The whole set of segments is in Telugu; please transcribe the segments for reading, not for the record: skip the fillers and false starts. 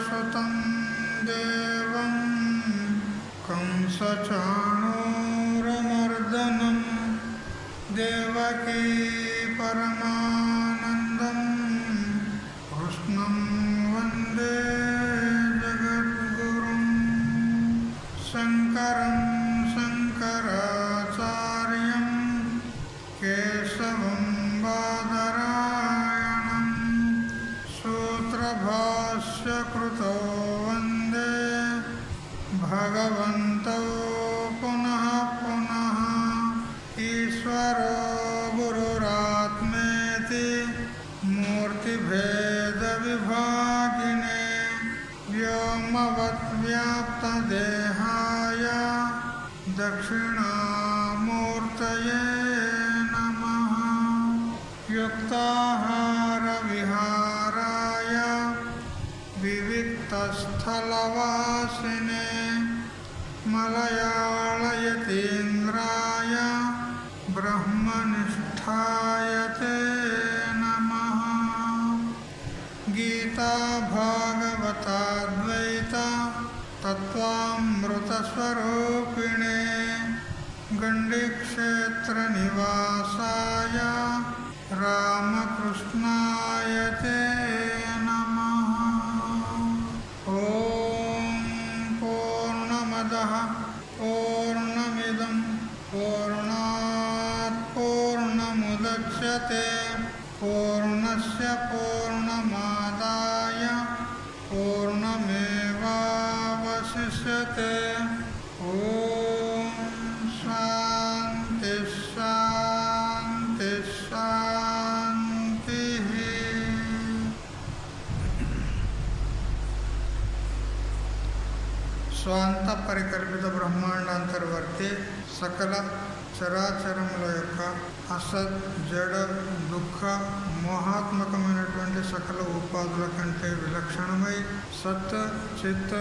సుతం దేవం కంసచాణూరమర్దనం దేవకీ పరమానందం కృష్ణం వందే జగద్గురుం శంకరం శంకరాచార్యం కేశవం బాదరాయణం సూత్రభాష్యకృతో వందే భగవంతో పునః పునః ఈశ్వరో గురురాత్మేతి మూర్తిభేద విభాగినే వ్యోమవద్వ్యాప్తదేహాయ దక్షిణామూర్తయే నమః యుక్తాహార విహారాయ వివిక్తస్థలవాసినే మలయాళయతీంద్రాయ బ్రహ్మనిష్ఠాయ తే నమః గీతా భాగవతాద్వైత తత్వామృతస్వరూపిణే గండిక్షేత్రనివాసాయ రామకృష్ణాయ తే నమః. ఓం పూర్ణమదః పూర్ణమిదం పూర్ణాత్ పూర్ణముదచ్యతే పూర్ణస్య పూర్ణమాదాయ పూర్ణమేవావశిష్యతే. ఓం శాంతి శాంతి శాంతి. స్వాంత పరికల్పిత బ్రహ్మాండాంతర్వర్తి సకల చరాచరముల యొక్క అసత్ జడ దుఃఖ మోహాత్మకమైనటువంటి సకల ఉపాధుల కంటే విలక్షణమై సత్ చిత్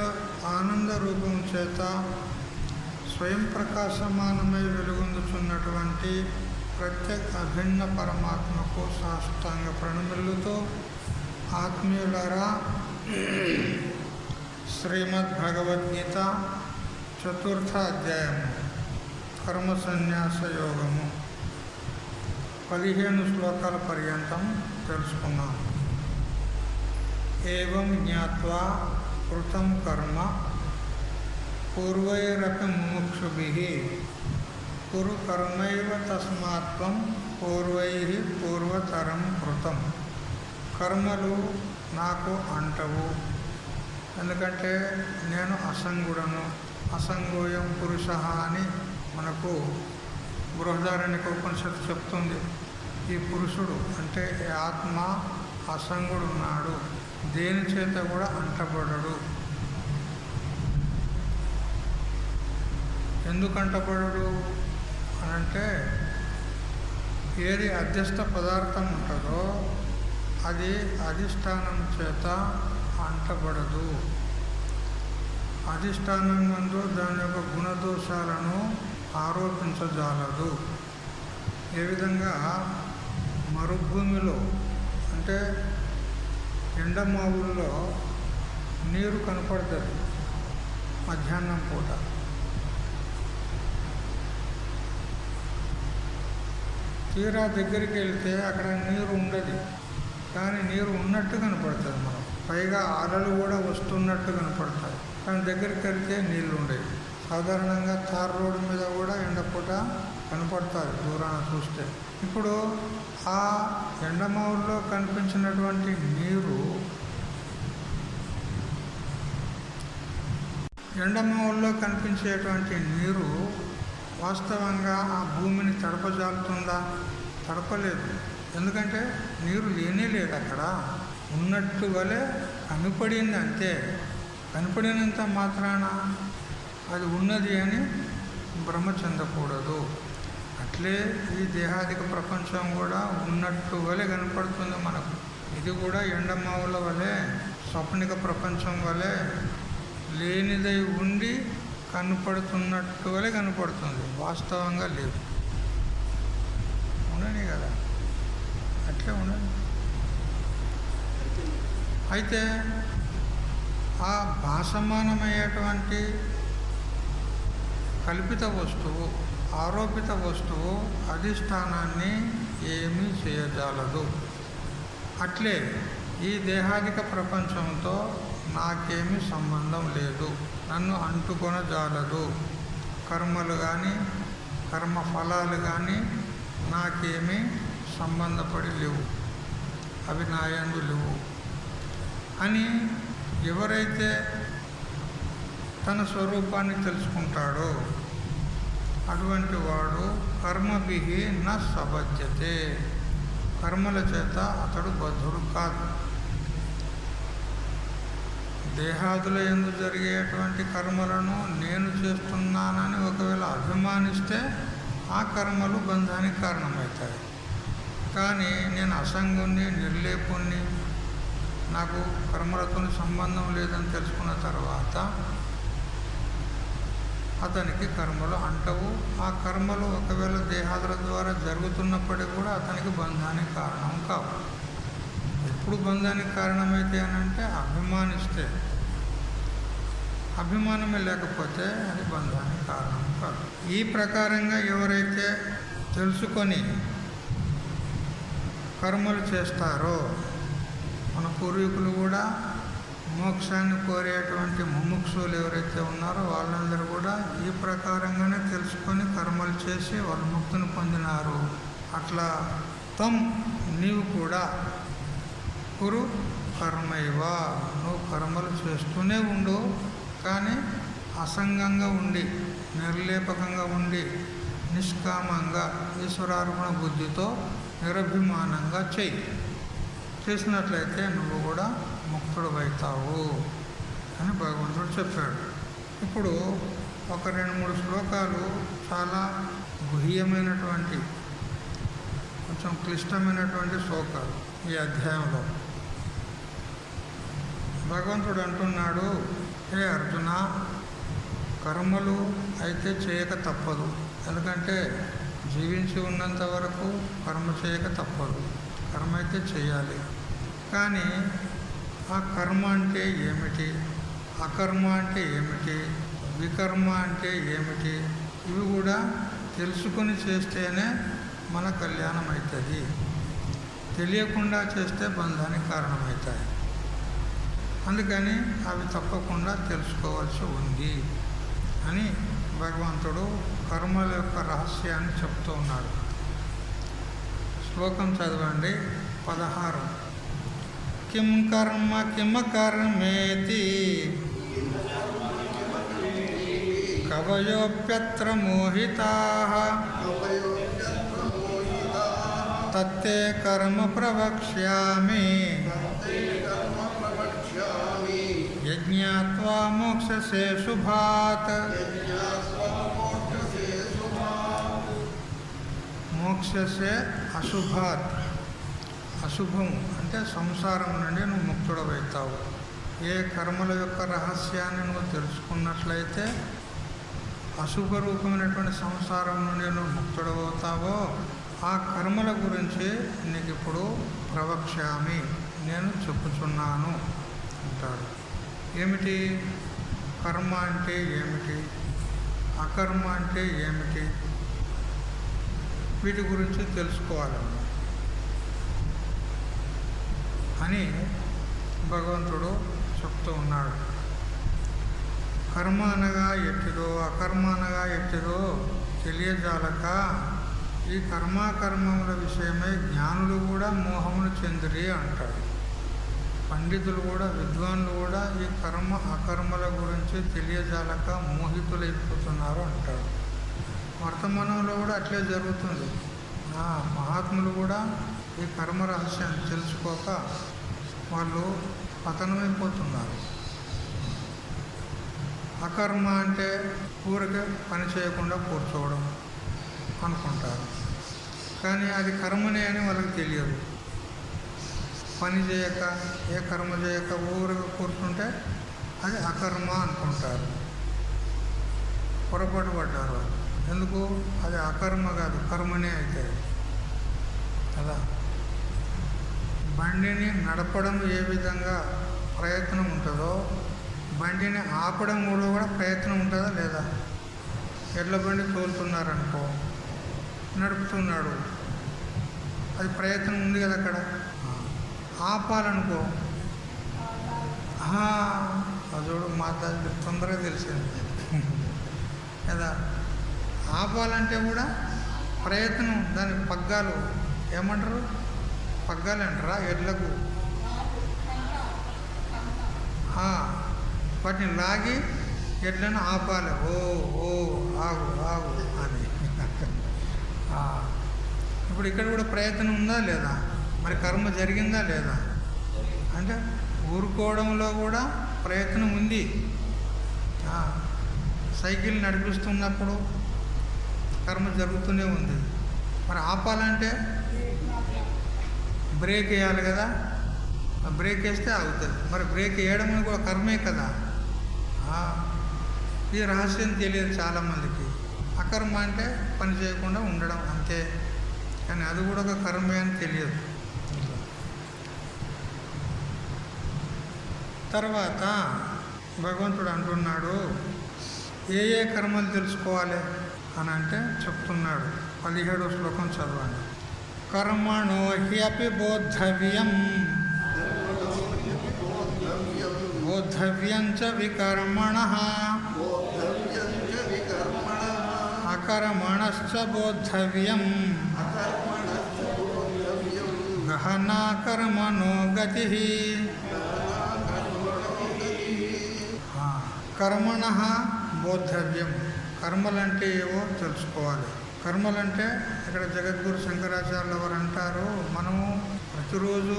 ఆనంద రూపం చేత స్వయం ప్రకాశమానమై వెలుగొందుచున్నటువంటి ప్రత్యేక అభిన్న పరమాత్మకు సాష్టాంగ ప్రణమిల్లుతో ఆత్మీయులారా, శ్రీమద్ భగవద్గీత 4వ అధ్యాయము కర్మ సన్యాస యోగము 15 శ్లోకాల పర్యంతం తెలుసుకున్నాం. ఏవం జ్ఞాత్వా కృతం కర్మ పూర్వైరపి ముముక్షుభిః కురు కర్మైవ తస్మాత్వం పూర్వైః పూర్వతరం కృతం. కర్మలు నాకు అంటవు, ఎందుకంటే నేను అసంగుడను. అసంగోయం పురుష అని మనకు బృహదారణ్యక ఉపనిషత్తు చెప్తుంది. ఈ పురుషుడు అంటే ఈ ఆత్మ అసంగుడు ఉన్నాడు, దేని చేత కూడా అంటబడడు. ఎందుకు అంటబడడు అనంటే, ఏది అధ్యస్థ పదార్థం ఉంటుందో అది అధిష్టానం చేత అంటబడదు. అధిష్టానం నందు దాని యొక్క గుణదోషాలను ఆరోపించజాలదు. ఏ విధంగా మరుభూమిలో అంటే ఎండమావుల్లో నీరు కనపడుతుంది మధ్యాహ్నం పూట. తీరా దగ్గరికి వెళ్తే అక్కడ నీరు ఉండదు, కానీ నీరు ఉన్నట్టు కనపడుతుంది. మనం పైగా అలలు కూడా వస్తున్నట్టు కనపడతాయి, కానీ దగ్గరికి వెళ్తే నీళ్ళు ఉండేవి. సాధారణంగా తార్ రోడ్డు మీద కూడా ఎండపూట కనపడతారు దూరాన చూస్తే. ఇప్పుడు ఆ ఎండమావుల్లో కనిపించినటువంటి నీరు ఎండమావుల్లో కనిపించేటువంటి నీరు వాస్తవంగా ఆ భూమిని తడపజాలుతుందా? తడపలేదు. ఎందుకంటే నీరు లేనే లేదు, అక్కడ ఉన్నట్టు వలె కనపడింది అంతే. కనపడినంత మాత్రాన అది ఉన్నది అని భ్రమ చెందకూడదు. అట్లే ఈ దేహాదిక ప్రపంచం కూడా ఉన్నట్టు వలె కనపడుతుంది మనకు. ఇది కూడా ఎండమావుల వలె స్వప్నిక ప్రపంచం వలె లేనిదై ఉండి కనపడుతున్నట్టు వలె కనపడుతుంది, వాస్తవంగా లేదు. ఉండని కదా, అట్లే ఉండని. అయితే ఆ భాసమానమయ్యేటువంటి కల్పిత వస్తువు, ఆరోపిత వస్తువు అధిష్టానాన్ని ఏమీ చేయజాలదు. అట్లే ఈ దేహాదిక ప్రపంచంతో నాకేమీ సంబంధం లేదు, నన్ను అంటుకొనజాలదు. కర్మలు కానీ కర్మఫలాలు కానీ నాకేమీ సంబంధపడి లేవు, అవి నా యందు లేవు అని ఎవరైతే తన స్వరూపాన్ని తెలుసుకుంటాడో అటువంటి వాడు కర్మభిహి న సబధ్యతే, కర్మల చేత అతడు బద్ధుడు కాదు. దేహాదుల యందు జరిగేటువంటి కర్మలను నేను చేస్తున్నానని ఒకవేళ అభిమానిస్తే ఆ కర్మలు బంధానికి కారణమవుతాయి. కానీ నేను అసంగుణ్ణి, నిర్లేపుణ్ణి, నాకు కర్మలతో సంబంధం లేదని తెలుసుకున్న తర్వాత అతనికి కర్మలు అంటవు. ఆ కర్మలు ఒకవేళ దేహాదుల ద్వారా జరుగుతున్నప్పటికీ కూడా అతనికి బంధానికి కారణం కావు. ఎప్పుడు బంధానికి కారణమైతే అని అంటే అభిమానిస్తే, అభిమానమే లేకపోతే అది బంధానికి కారణం కాదు. ఈ ప్రకారంగా ఎవరైతే తెలుసుకొని కర్మలు చేస్తారో, మన పూర్వీకులు కూడా మోక్షాన్ని కోరేటువంటి ముముక్షులు ఎవరైతే ఉన్నారో వాళ్ళందరూ కూడా ఈ ప్రకారంగానే తెలుసుకొని కర్మలు చేసి వాళ్ళు ముక్తిని పొందినారు. అట్లా నీవు కూడా కురు కర్మైవ, నువ్వు కర్మలు చేస్తూనే ఉండు, కానీ అసంగంగా ఉండి, నిర్లేపకంగా ఉండి, నిష్కామంగా ఈశ్వరార్పణ బుద్ధితో నిరభిమానంగా చెయ్యి. చేసినట్లయితే నువ్వు కూడా ముక్తుడవుతావు అని భగవంతుడు చెప్పాడు. ఇప్పుడు ఒక 2-3 శ్లోకాలు చాలా గుహ్యమైనటువంటి, కొంచెం క్లిష్టమైనటువంటి శ్లోకాలు ఈ అధ్యాయంలో. భగవంతుడు అంటున్నాడు, హే అర్జున, కర్మలు అయితే చేయక తప్పదు. ఎందుకంటే జీవించి ఉన్నంత వరకు కర్మ చేయక తప్పదు, కర్మ అయితే చేయాలి. కానీ ఆ కర్మ అంటే ఏమిటి, అకర్మ అంటే ఏమిటి, వికర్మ అంటే ఏమిటి, ఇవి కూడా తెలుసుకొని చేస్తేనే మన కళ్యాణం అవుతుంది. తెలియకుండా చేస్తే బంధానికి కారణమవుతాయి. అందుకని అవి తప్పకుండా తెలుసుకోవాల్సి ఉంది అని భగవంతుడు కర్మల యొక్క రహస్యాన్ని చెప్తూ ఉన్నాడు. శ్లోకం చదవండి. 16. కిం కర్మ కిమకర్మేతి కవయోప్యత్ర మోహితాః తత్తే కర్మ ప్రవక్ష్యామి యజ్ఞాత్వా మోక్షసే శుభాత్. మోక్షసే అశుభాత్, అశుభం అంటే సంసారం నుండి నువ్వు ముక్తుడవుతావు. ఏ కర్మల యొక్క రహస్యాన్ని నువ్వు తెలుసుకున్నట్లయితే అశుభ రూపమైనటువంటి సంసారం నుండి నువ్వు ముక్తుడవుతావో ఆ కర్మల గురించి నీకు ఇప్పుడు ప్రవక్ష్యామి, నేను చెప్పుచున్నాను అంటాడు. ఏమిటి కర్మ అంటే ఏమిటి, అకర్మ అంటే ఏమిటి, వీటి గురించి తెలుసుకోవాలన్నమాట అని భగవంతుడు చెప్తూ ఉన్నాడు. కర్మ అనగా ఎట్టిదో అకర్మ అనగా ఎట్టిదో తెలియజాలక ఈ కర్మాకర్మముల విషయమై జ్ఞానులు కూడా మోహమును చెందిరి అంటాడు. పండితులు కూడా, విద్వాన్లు కూడా ఈ కర్మ అకర్మల గురించి తెలియజాలక మోహితులైపోతున్నారు అంటాడు. వర్తమానంలో కూడా అట్లే జరుగుతుంది. మహాత్ములు కూడా ఈ కర్మ రహస్యాన్ని తెలుసుకోక వాళ్ళు పతనమైపోతున్నారు. అకర్మ అంటే ఊరికే పని చేయకుండా కూర్చోవడం అనుకుంటారు, కానీ అది కర్మనే అని వాళ్ళకి తెలియదు. పని చేయక, ఏ కర్మ చేయక ఊరిగా కూర్చుంటే అది అకర్మ అనుకుంటారు. పొరపాటు పడ్డారు. ఎందుకు? అది అకర్మ కాదు, కర్మనే అవుతుంది కదా. బండిని నడపడం ఏ విధంగా ప్రయత్నం ఉంటుందో బండిని ఆపడం కూడా ప్రయత్నం ఉంటుందా లేదా? ఎడ్ల బండి తోలుతున్నారనుకో, నడుపుతున్నాడు, అది ప్రయత్నం ఉంది కదా అక్కడ. ఆపాలనుకో, అదోడు మాట్లాడి తొందరగా తెలిసింది కదా. ఆపాలంటే కూడా ప్రయత్నం, దానికి పగ్గాలు ఏమంటారు, పగ్గాలు అంటారా ఎడ్లకు? వాటిని లాగి ఎడ్లను ఆపాలి. ఓ ఓ ఆగు ఆగు అని. ఇప్పుడు ఇక్కడ కూడా ప్రయత్నం ఉందా లేదా? మరి కర్మ జరిగిందా లేదా? అంటే ఊరుకోవడంలో కూడా ప్రయత్నం ఉంది. సైకిల్ నడిపిస్తున్నప్పుడు కర్మ జరుగుతూనే ఉంది. మరి ఆపాలంటే బ్రేక్ వేయాలి కదా, బ్రేక్ వేస్తే ఆగుతుంది. మరి బ్రేక్ వేయడం కూడా కర్మే కదా. ఈ రహస్యం తెలియదు చాలామందికి. అకర్మ అంటే పని చేయకుండా ఉండడం అంతే, కానీ అది కూడా ఒక కర్మే అని తెలియదు. తర్వాత భగవంతుడు అంటున్నాడు, ఏ ఏ కర్మలు తెలుసుకోవాలి అని అంటే చెప్తున్నాడు. 17వ శ్లోకం చదవండి. కర్మణో హ్యపి బోద్ధవ్యం బోద్ధవ్యం చ వికర్మణః అకర్మణశ్చ బోద్ధవ్యం గహనా కర్మణో గతిః. కర్మణః బోద్ధవ్యం, కర్మలంటే ఏవో తెలుసుకోవాలి. కర్మలంటే ఇక్కడ జగద్గురు శంకరాచార్యులు వారు అంటారు, మనము ప్రతిరోజు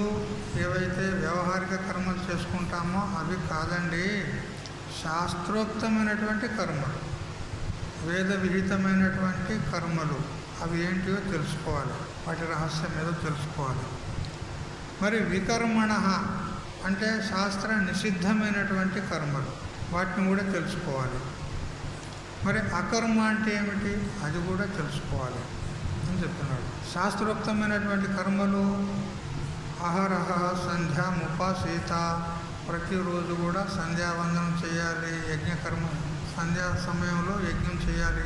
ఏవైతే వ్యవహారిక కర్మలు చేసుకుంటామో అవి కాదండి, శాస్త్రోక్తమైనటువంటి కర్మలు, వేద విహితమైనటువంటి కర్మలు, అవి ఏంటివో తెలుసుకోవాలి, వాటి రహస్యం ఏదో తెలుసుకోవాలి. మరి వికర్మణ అంటే శాస్త్ర నిషిద్ధమైనటువంటి కర్మలు, వాటిని కూడా తెలుసుకోవాలి. మరి అకర్మ అంటే ఏమిటి, అది కూడా తెలుసుకోవాలి అని చెప్తున్నాడు. శాస్త్రోక్తమైనటువంటి కర్మలు అహరహ సంధ్యాముపాసీత, ప్రతిరోజు కూడా సంధ్యావందనం చేయాలి, యజ్ఞకర్మ సంధ్యా సమయంలో యజ్ఞం చేయాలి,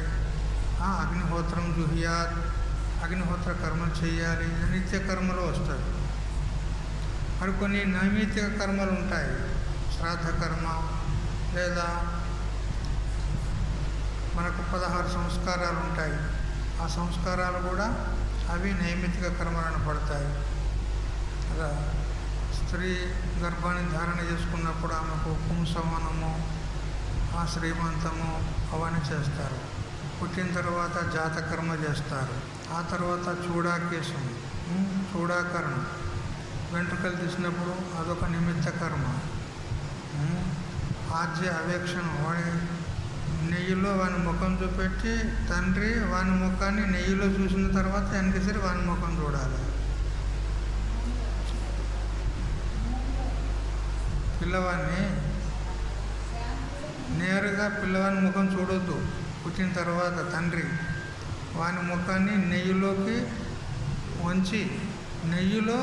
అగ్నిహోత్రం జుహియాత్, అగ్నిహోత్ర కర్మలు చేయాలి, నిత్య కర్మలు వస్తాయి. మరి కొన్ని నైమిత్తిక కర్మలు ఉంటాయి, శ్రాద్ధ కర్మ, లేదా మనకు 16 సంస్కారాలు ఉంటాయి, ఆ సంస్కారాలు కూడా అవి నైమిత్తిక కర్మలను పడతాయి. అలా స్త్రీ గర్భాన్ని ధారణ చేసుకున్నప్పుడు ఆమెకు పుంసవనము, ఆ శ్రీమంతము అవన్నీ చేస్తారు. పుట్టిన తర్వాత జాతకర్మ చేస్తారు. ఆ తర్వాత చూడాకేశం, చూడాకరణం, వెంట్రుకలు తీసినప్పుడు అదొక నిమిత్త కర్మ. ఆజ్య అవేక్షణం, వాడి నెయ్యిలో వాని ముఖం చూపెట్టి తండ్రి వాని ముఖాన్ని నెయ్యిలో చూసిన తర్వాత వెనకసరి వాని ముఖం చూడాలి. పిల్లవాడిని నేరుగా పిల్లవాని ముఖం చూడొద్దు. పుట్టిన తర్వాత తండ్రి వాని ముఖాన్ని నెయ్యిలోకి వంచి నెయ్యిలో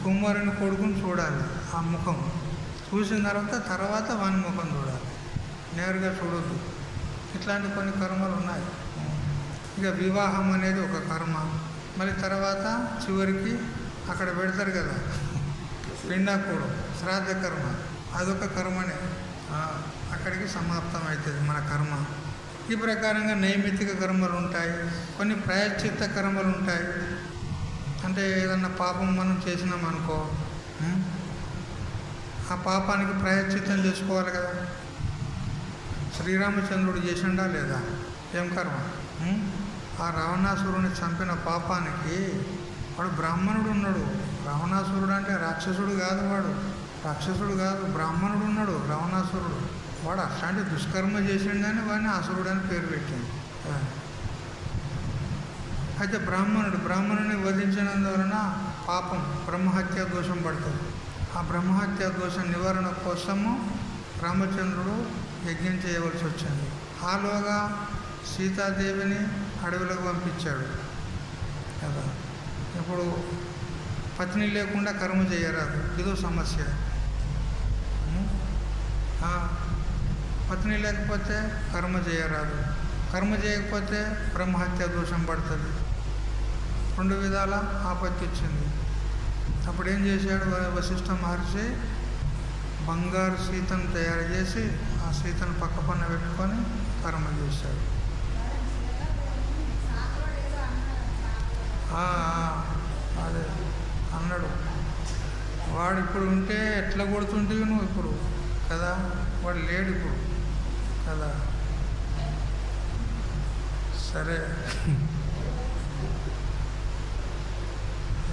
కుమారుని కొడుకుని చూడాలి. ఆ ముఖం చూసిన తర్వాత వాని ముఖం చూడాలి, నేరుగా చూడొద్దు. ఇట్లాంటి కొన్ని కర్మలు ఉన్నాయి. ఇక వివాహం అనేది ఒక కర్మ. మళ్ళీ తర్వాత చివరికి అక్కడ పెడతారు కదా పిండాకూడం, శ్రాద్ధ కర్మ, అదొక కర్మనే. అక్కడికి సమాప్తం అవుతుంది మన కర్మ. ఈ ప్రకారంగా నైమిత్తిక కర్మలు ఉంటాయి, కొన్ని ప్రాయశ్చిత్త కర్మలు ఉంటాయి. అంటే ఏదన్నా పాపం మనం చేసినామనుకో, ఆ పాపానికి ప్రాయశ్చిత్తం చేసుకోవాలి కదా. శ్రీరామచంద్రుడు చేసిండా లేదా? ఏం కర్మ? ఆ రావణాసురుని చంపిన పాపానికి వాడు బ్రాహ్మణుడు ఉన్నాడు. రావణాసురుడు అంటే రాక్షసుడు కాదు, వాడు రాక్షసుడు కాదు, బ్రాహ్మణుడు ఉన్నాడు రావణాసురుడు. వాడు అట్లాంటి దుష్కర్మ చేసిండని వాడిని అసురుడు అని పేరు పెట్టింది. అయితే బ్రాహ్మణుని వధించినందువలన పాపం బ్రహ్మహత్యా దోషం పడుతుంది. ఆ బ్రహ్మహత్యా దోషం నివారణ కోసము రామచంద్రుడు యజ్ఞం చేయవలసి వచ్చింది. ఆలోగా సీతాదేవిని అడవిలోకి పంపించాడు కదా. ఇప్పుడు పత్ని లేకుండా కర్మ చేయరాదు, ఇదో సమస్య. పత్ని లేకపోతే కర్మ చేయరాదు, కర్మ చేయకపోతే బ్రహ్మహత్య దోషం పడుతుంది. 2 విధాల ఆపత్తి వచ్చింది. అప్పుడు ఏం చేశాడు వశిష్ఠ మహర్షి? బంగారు సీతను తయారు చేసి ఆ సీతను పక్క పన్న పెట్టుకొని కర్మ చేశాడు. అదే అన్నాడు. వాడు ఇప్పుడు ఉంటే ఎట్లా కొడుతుంటే నువ్వు ఇప్పుడు కదా, వాడు లేడు ఇప్పుడు కదా. సరే,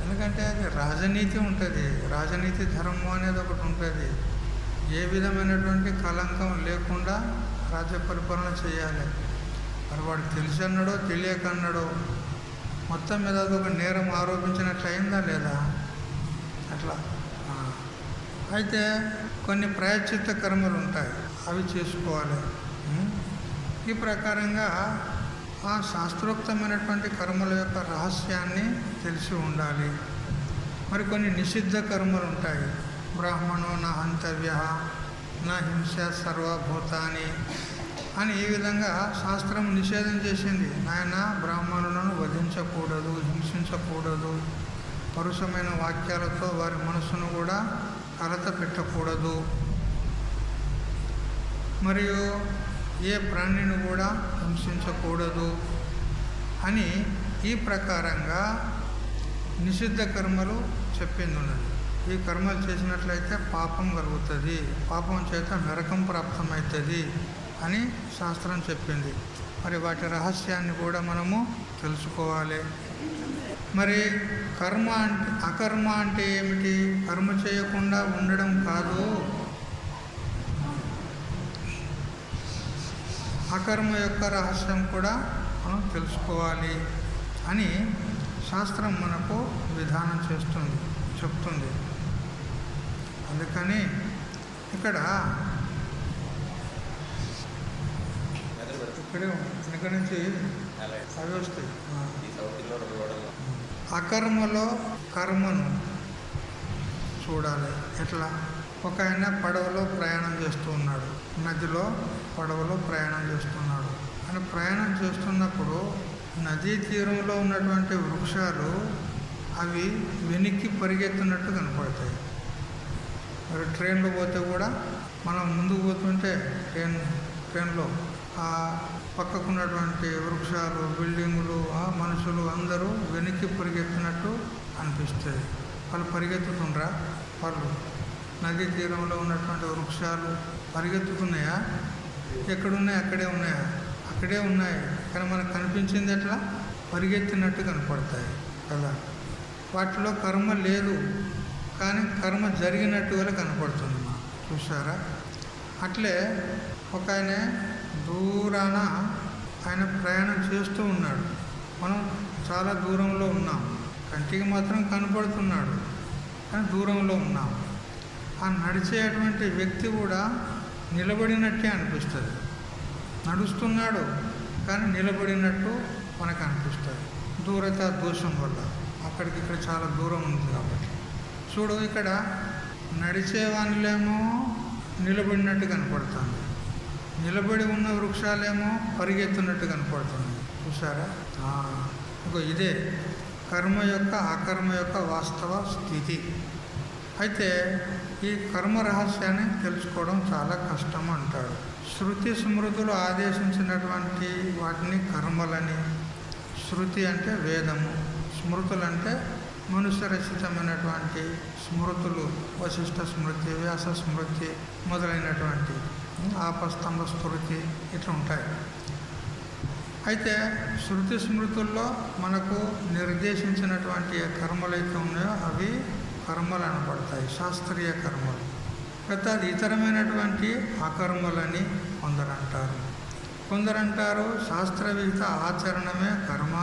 ఎందుకంటే అది రాజనీతి ఉంటుంది, రాజనీతి ధర్మం అనేది ఒకటి ఉంటుంది. ఏ విధమైనటువంటి కలంకం లేకుండా రాజ్య పరిపాలన చేయాలి. మరి వాడు తెలిసి అన్నాడో తెలియక అన్నాడో, మొత్తం మీద అదొక నేరం ఆరోపించినట్లు అయిందా లేదా? అట్లా. అయితే కొన్ని ప్రాయశ్చిత్త కర్మలు ఉంటాయి, అవి చేసుకోవాలి. ఈ ప్రకారంగా ఆ శాస్త్రోక్తమైనటువంటి కర్మల యొక్క రహస్యాన్ని తెలిసి ఉండాలి. మరి కొన్ని నిషిద్ధ కర్మలు ఉంటాయి. బ్రాహ్మణో నా హంతవ్య, నా హింస సర్వభూతాని అని ఈ విధంగా శాస్త్రం నిషేధం చేసింది. నాయన బ్రాహ్మణులను వధించకూడదు, హింసించకూడదు, పరుషమైన వాక్యాలతో వారి మనసును కూడా కలత పెట్టకూడదు, మరియు ఏ ప్రాణిని కూడా హింసించకూడదు అని ఈ ప్రకారంగా నిషిద్ధ కర్మలు చెప్పింది ఉన్నది. ఈ కర్మలు చేసినట్లయితే పాపం కలుగుతుంది, పాపం చేత నరకం ప్రాప్తమవుతుంది అని శాస్త్రం చెప్పింది. మరి వాటి రహస్యాన్ని కూడా మనము తెలుసుకోవాలి. మరి కర్మ అంటే అకర్మ అంటే ఏమిటి? కర్మ చేయకుండా ఉండడం కాదు, అకర్మ యొక్క రహస్యం కూడా మనం తెలుసుకోవాలి అని శాస్త్రం మనకు విధానం చెప్తుంది. అందుకని ఇక్కడ ఇక్కడే వెనక నుంచి అవి వస్తాయి. అకర్మలో కర్మను చూడాలి. ఎట్లా? ఒక ఆయన పడవలో ప్రయాణం చేస్తూ ఉన్నాడు, నదిలో పడవలో ప్రయాణం చేస్తున్నాడు. ఆయన ప్రయాణం చేస్తున్నప్పుడు నదీ తీరంలో ఉన్నటువంటి వృక్షాలు అవి వెనక్కి పరిగెత్తున్నట్టు కనపడతాయి. మరి ట్రైన్లో పోతే కూడా మనం ముందుకు పోతుంటే ట్రైన్లో ఆ పక్కకున్నటువంటి వృక్షాలు, బిల్డింగులు, మనుషులు అందరూ వెనక్కి పరిగెత్తినట్టు అనిపిస్తుంది. వాళ్ళు పరిగెత్తుతుండ్రా? వాళ్ళు నదీ తీరంలో ఉన్నటువంటి వృక్షాలు పరిగెత్తుతున్నాయా? ఎక్కడున్నాయి? అక్కడే ఉన్నాయా? అక్కడే ఉన్నాయి. కానీ మనకు కనిపించింది ఎట్లా? పరిగెత్తినట్టు కనపడతాయి కదా. వాటిలో కర్మ లేదు, కానీ కర్మ జరిగినట్టుగా కనపడుతుంది. చూసారా? అట్లే ఒక ఆయన దూరాన ఆయన ప్రయాణం చేస్తూ ఉన్నాడు. మనం చాలా దూరంలో ఉన్నాం, కంటికి మాత్రం కనపడుతున్నాడు, కానీ దూరంలో ఉన్నాం. ఆ నడిచేటువంటి వ్యక్తి కూడా నిలబడినట్టే అనిపిస్తుంది. నడుస్తున్నాడు కానీ నిలబడినట్టు మనకు అనిపిస్తుంది. దూరత దోషం వల్ల అక్కడికి ఇక్కడ చాలా దూరం ఉంది కాబట్టి. చూడు, ఇక్కడ నడిచేవాళ్ళేమో నిలబడినట్టు కనపడుతుంది, నిలబడి ఉన్న వృక్షాలేమో పరిగెత్తున్నట్టు కనపడుతుంది. చూసారా? ఇదే కర్మ యొక్క అకర్మ యొక్క వాస్తవ స్థితి. అయితే ఈ కర్మ రహస్యాన్ని తెలుసుకోవడం చాలా కష్టం అంటాడు. శృతి స్మృతులు ఆదేశించినటువంటి వాటిని కర్మలని, శృతి అంటే వేదము, స్మృతులు అంటే మనుష్య రచితమైనటువంటి స్మృతులు, వశిష్ఠ స్మృతి, వ్యాస స్మృతి మొదలైనటువంటి ఆపస్తంభ స్మృతి ఇట్లా ఉంటాయి. అయితే శృతి స్మృతుల్లో మనకు నిర్దేశించినటువంటి కర్మలు అయితే ఉన్నాయో అవి కర్మలు అనబడతాయి, శాస్త్రీయ కర్మలు. అది ఇతరమైనటువంటి అకర్మలని కొందరంటారు. కొందరంటారు శాస్త్రవిహిత ఆచరణమే కర్మ,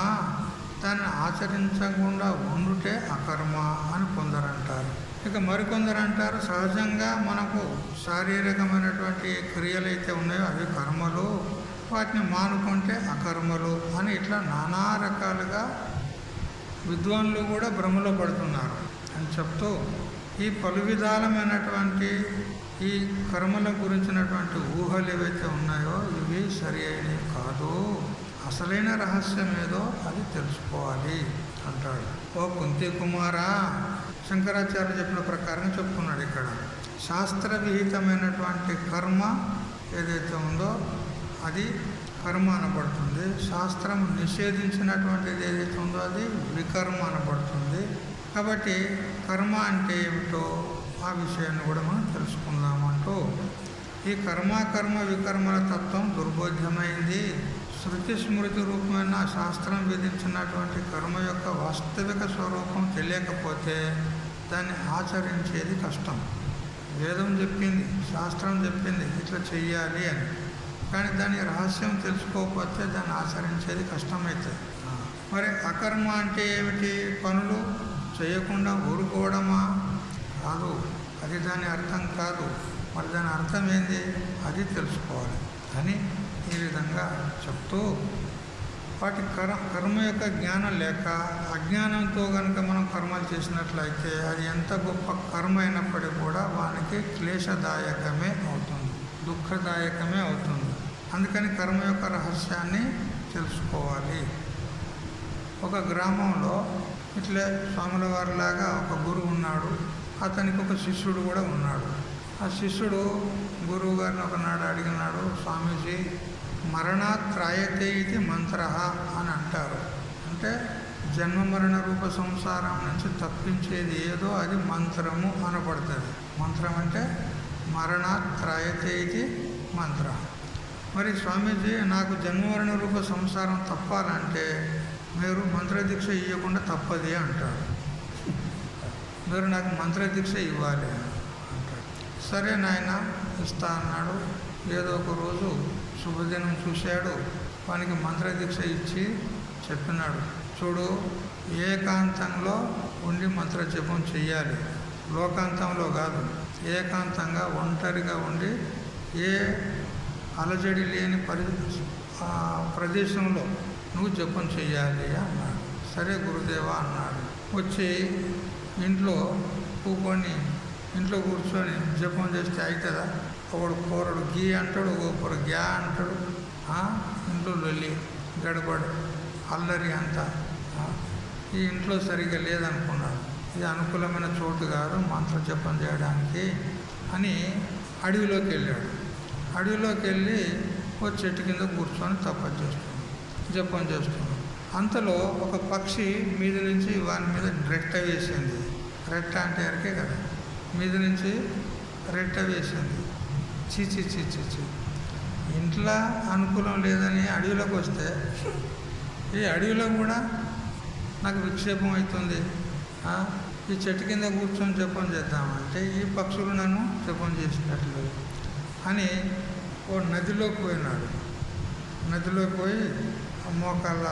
దాన్ని ఆచరించకుండా ఉండుటే అకర్మ అని కొందరంటారు. ఇక మరికొందరు అంటారు సహజంగా మనకు శారీరకమైనటువంటి క్రియలు అయితే ఉన్నాయో అవి కర్మలు, వాటిని మానుకుంటే అకర్మలు అని ఇట్లా నానా రకాలుగా విద్వాన్లు కూడా భ్రమలో పడుతున్నారు అని చెప్తూ ఈ పలు విధాలమైనటువంటి ఈ కర్మల గురించినటువంటి ఊహలు ఏవైతే ఉన్నాయో ఇవి సరి అయినవి కాదు, అసలైన రహస్యం ఏదో అది తెలుసుకోవాలి అంటాడు. ఓ కుంతి కుమారా, శంకరాచార్య చెప్పిన ప్రకారం చెప్పుకున్నాడు. ఇక్కడ శాస్త్ర విహితమైనటువంటి కర్మ ఏదైతే ఉందో అది కర్మ అనబడుతుంది. శాస్త్రం నిషేధించినటువంటిది ఏదైతే ఉందో అది వికర్మ అనబడుతుంది. కాబట్టి కర్మ అంటే ఏమిటో ఆ విషయాన్ని కూడా మనం తెలుసుకుందామంటూ ఈ కర్మ వికర్మల తత్వం దుర్బోధ్యమైంది. శృతి స్మృతి రూపమైన శాస్త్రం విధించినటువంటి కర్మ యొక్క వాస్తవిక స్వరూపం తెలియకపోతే దాన్ని ఆచరించేది కష్టం. వేదం చెప్పింది, శాస్త్రం చెప్పింది ఇట్లా చెయ్యాలి అని, కానీ దాని రహస్యం తెలుసుకోకపోతే దాన్ని ఆచరించేది కష్టమవుతుంది. మరి అకర్మ అంటే ఏమిటి? పనులు చేయకుండా ఊరుకోవడమా? కాదు, అది దాని అర్థం కాదు. మరి దాని అర్థం ఏంది అది తెలుసుకోవాలి అని ఈ విధంగా చెప్తూ, వాటి కర్మ యొక్క జ్ఞానం లేక అజ్ఞానంతో కనుక మనం కర్మలు చేసినట్లయితే అది ఎంత గొప్ప కర్మ అయినప్పటికీ కూడా వానికి క్లేశదాయకమే అవుతుంది, దుఃఖదాయకమే అవుతుంది. అందుకని కర్మ యొక్క రహస్యాన్ని తెలుసుకోవాలి. ఒక గ్రామంలో ఇట్లే స్వాముల వారిలాగా ఒక గురువు ఉన్నాడు, అతనికి ఒక శిష్యుడు కూడా ఉన్నాడు. ఆ శిష్యుడు గురువు గారిని ఒకనాడు అడిగినాడు, స్వామీజీ మరణాత్ త్రాయతే ఇది మంత్ర అని అంటారు. అంటే జన్మ మరణ రూప సంసారం నుంచి తప్పించేది ఏదో అది మంత్రము అనబడుతుంది. మంత్రం అంటే మరణాత్ త్రాయతే ఇది మంత్ర. మరి స్వామీజీ నాకు జన్మమరణ రూప సంసారం తప్పాలంటే మీరు మంత్రదీక్ష ఇవ్వకుండా తప్పది అంటాడు. మీరు నాకు మంత్రదీక్ష ఇవ్వాలి అంటాడు. సరే నాయన ఇస్తా అన్నాడు. ఏదో ఒక రోజు శుభదినం చూశాడు, వానికి మంత్రదీక్ష ఇచ్చి చెప్పినాడు, చూడు ఏకాంతంలో ఉండి మంత్ర జపం చెయ్యాలి, లోకాంతంలో కాదు, ఏకాంతంగా ఒంటరిగా ఉండి ఏ అలజడి లేని ప్రదేశంలో నువ్వు జపం చెయ్యాలి అన్నాడు. సరే గురుదేవా అన్నాడు. వచ్చి ఇంట్లో కూర్చొని జపం చేస్తే అవుతుందా? ఒకడు కూరడు గీ అంటాడు, ఒకడు గ్యా అంటాడు. ఇంట్లో లొల్లి గడబడు అల్లరి అంతా. ఈ ఇంట్లో సరిగ్గా లేదనుకున్నాడు. ఇది అనుకూలమైన చోటు కాదు మంత్ర జపం చేయడానికి అని అడవిలోకి వెళ్ళాడు. అడవిలోకి వెళ్ళి ఒక చెట్టు కింద కూర్చొని జపం చేస్తున్నాడు. అంతలో ఒక పక్షి మీద నుంచి వాని మీద రెట్ట వేసింది. రెట్ట అంటే ఎరకే కదా, మీద నుంచి రెట్ట వేసింది. చీచి ఇంట్లో అనుకూలం లేదని అడవిలోకి వస్తే ఈ అడవిలో కూడా నాకు విక్షేపం అవుతుంది. ఈ చెట్టు కింద కూర్చొని జపం చేద్దామంటే ఈ పక్షులు నన్ను జపం చేసినట్లు అని ఓ నదిలోకి పోయినాడు. నదిలోకి పోయి మోకాళ్ళ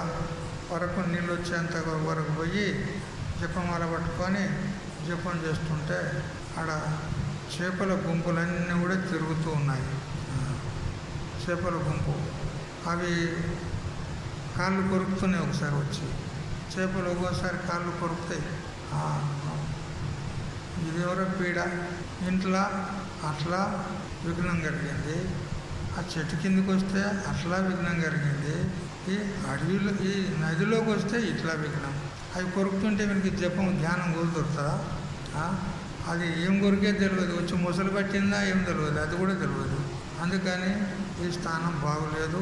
వరకు నీళ్ళు వచ్చేంత వరకు పోయి జపమాల పట్టుకొని జపం చేస్తుంటే ఆడ చేపల గుంపులన్నీ కూడా తిరుగుతూ ఉన్నాయి. చేపల గుంపు అవి కాళ్ళు కొరుకుతున్నాయి. ఒకసారి వచ్చి చేపలు ఒక్కోసారి కాళ్ళు కొరుకుతాయి. ఇది ఎవరో పీడ. ఇంట్లో అట్లా విఘ్నం కలిగింది, ఆ చెట్టు కిందకి వస్తే అట్లా విఘ్నం కలిగింది, ఈ అడవిలో ఈ నదిలోకి వస్తే ఇట్లా విఘ్నం. అవి కొరుకుతుంటే వీనికి జపం ధ్యానం కుదురుతుందా? అది ఏం కొరికే తెలియదు, వచ్చి ముసలు పట్టిందా ఏం తెలియదు, అది కూడా తెలియదు. అందుకని ఈ స్థానం బాగులేదు.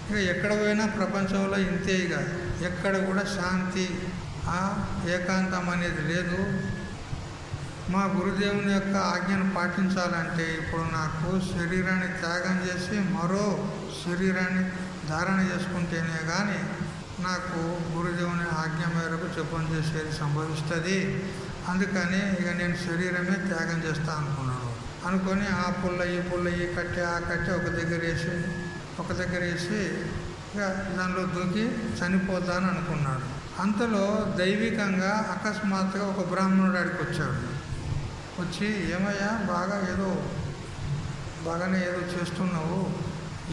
ఇక ఎక్కడ పోయినా ప్రపంచంలో ఇంతే, ఇక ఎక్కడ కూడా శాంతి ఏకాంతం అనేది లేదు. మా గురుదేవుని యొక్క ఆజ్ఞను పాటించాలంటే ఇప్పుడు నాకు శరీరాన్ని త్యాగం చేసి మరో శరీరాన్ని ధారణ చేసుకుంటేనే కానీ నాకు గురుదేవుని ఆజ్ఞ మేరకు జపం చేసేది సంభవిస్తుంది. అందుకని ఇక నేను శరీరమే త్యాగం చేస్తా అనుకొని ఆ పుల్ల ఈ కట్టి ఆ కట్టి ఒక దగ్గర వేసి ఇక దానిలో దూకి చనిపోతాను అనుకున్నాడు. అంతలో దైవికంగా అకస్మాత్తుగా ఒక బ్రాహ్మణుడు ఆడికి వచ్చాడు. వచ్చి ఏమయ్యా బాగానే ఏదో చేస్తున్నావు,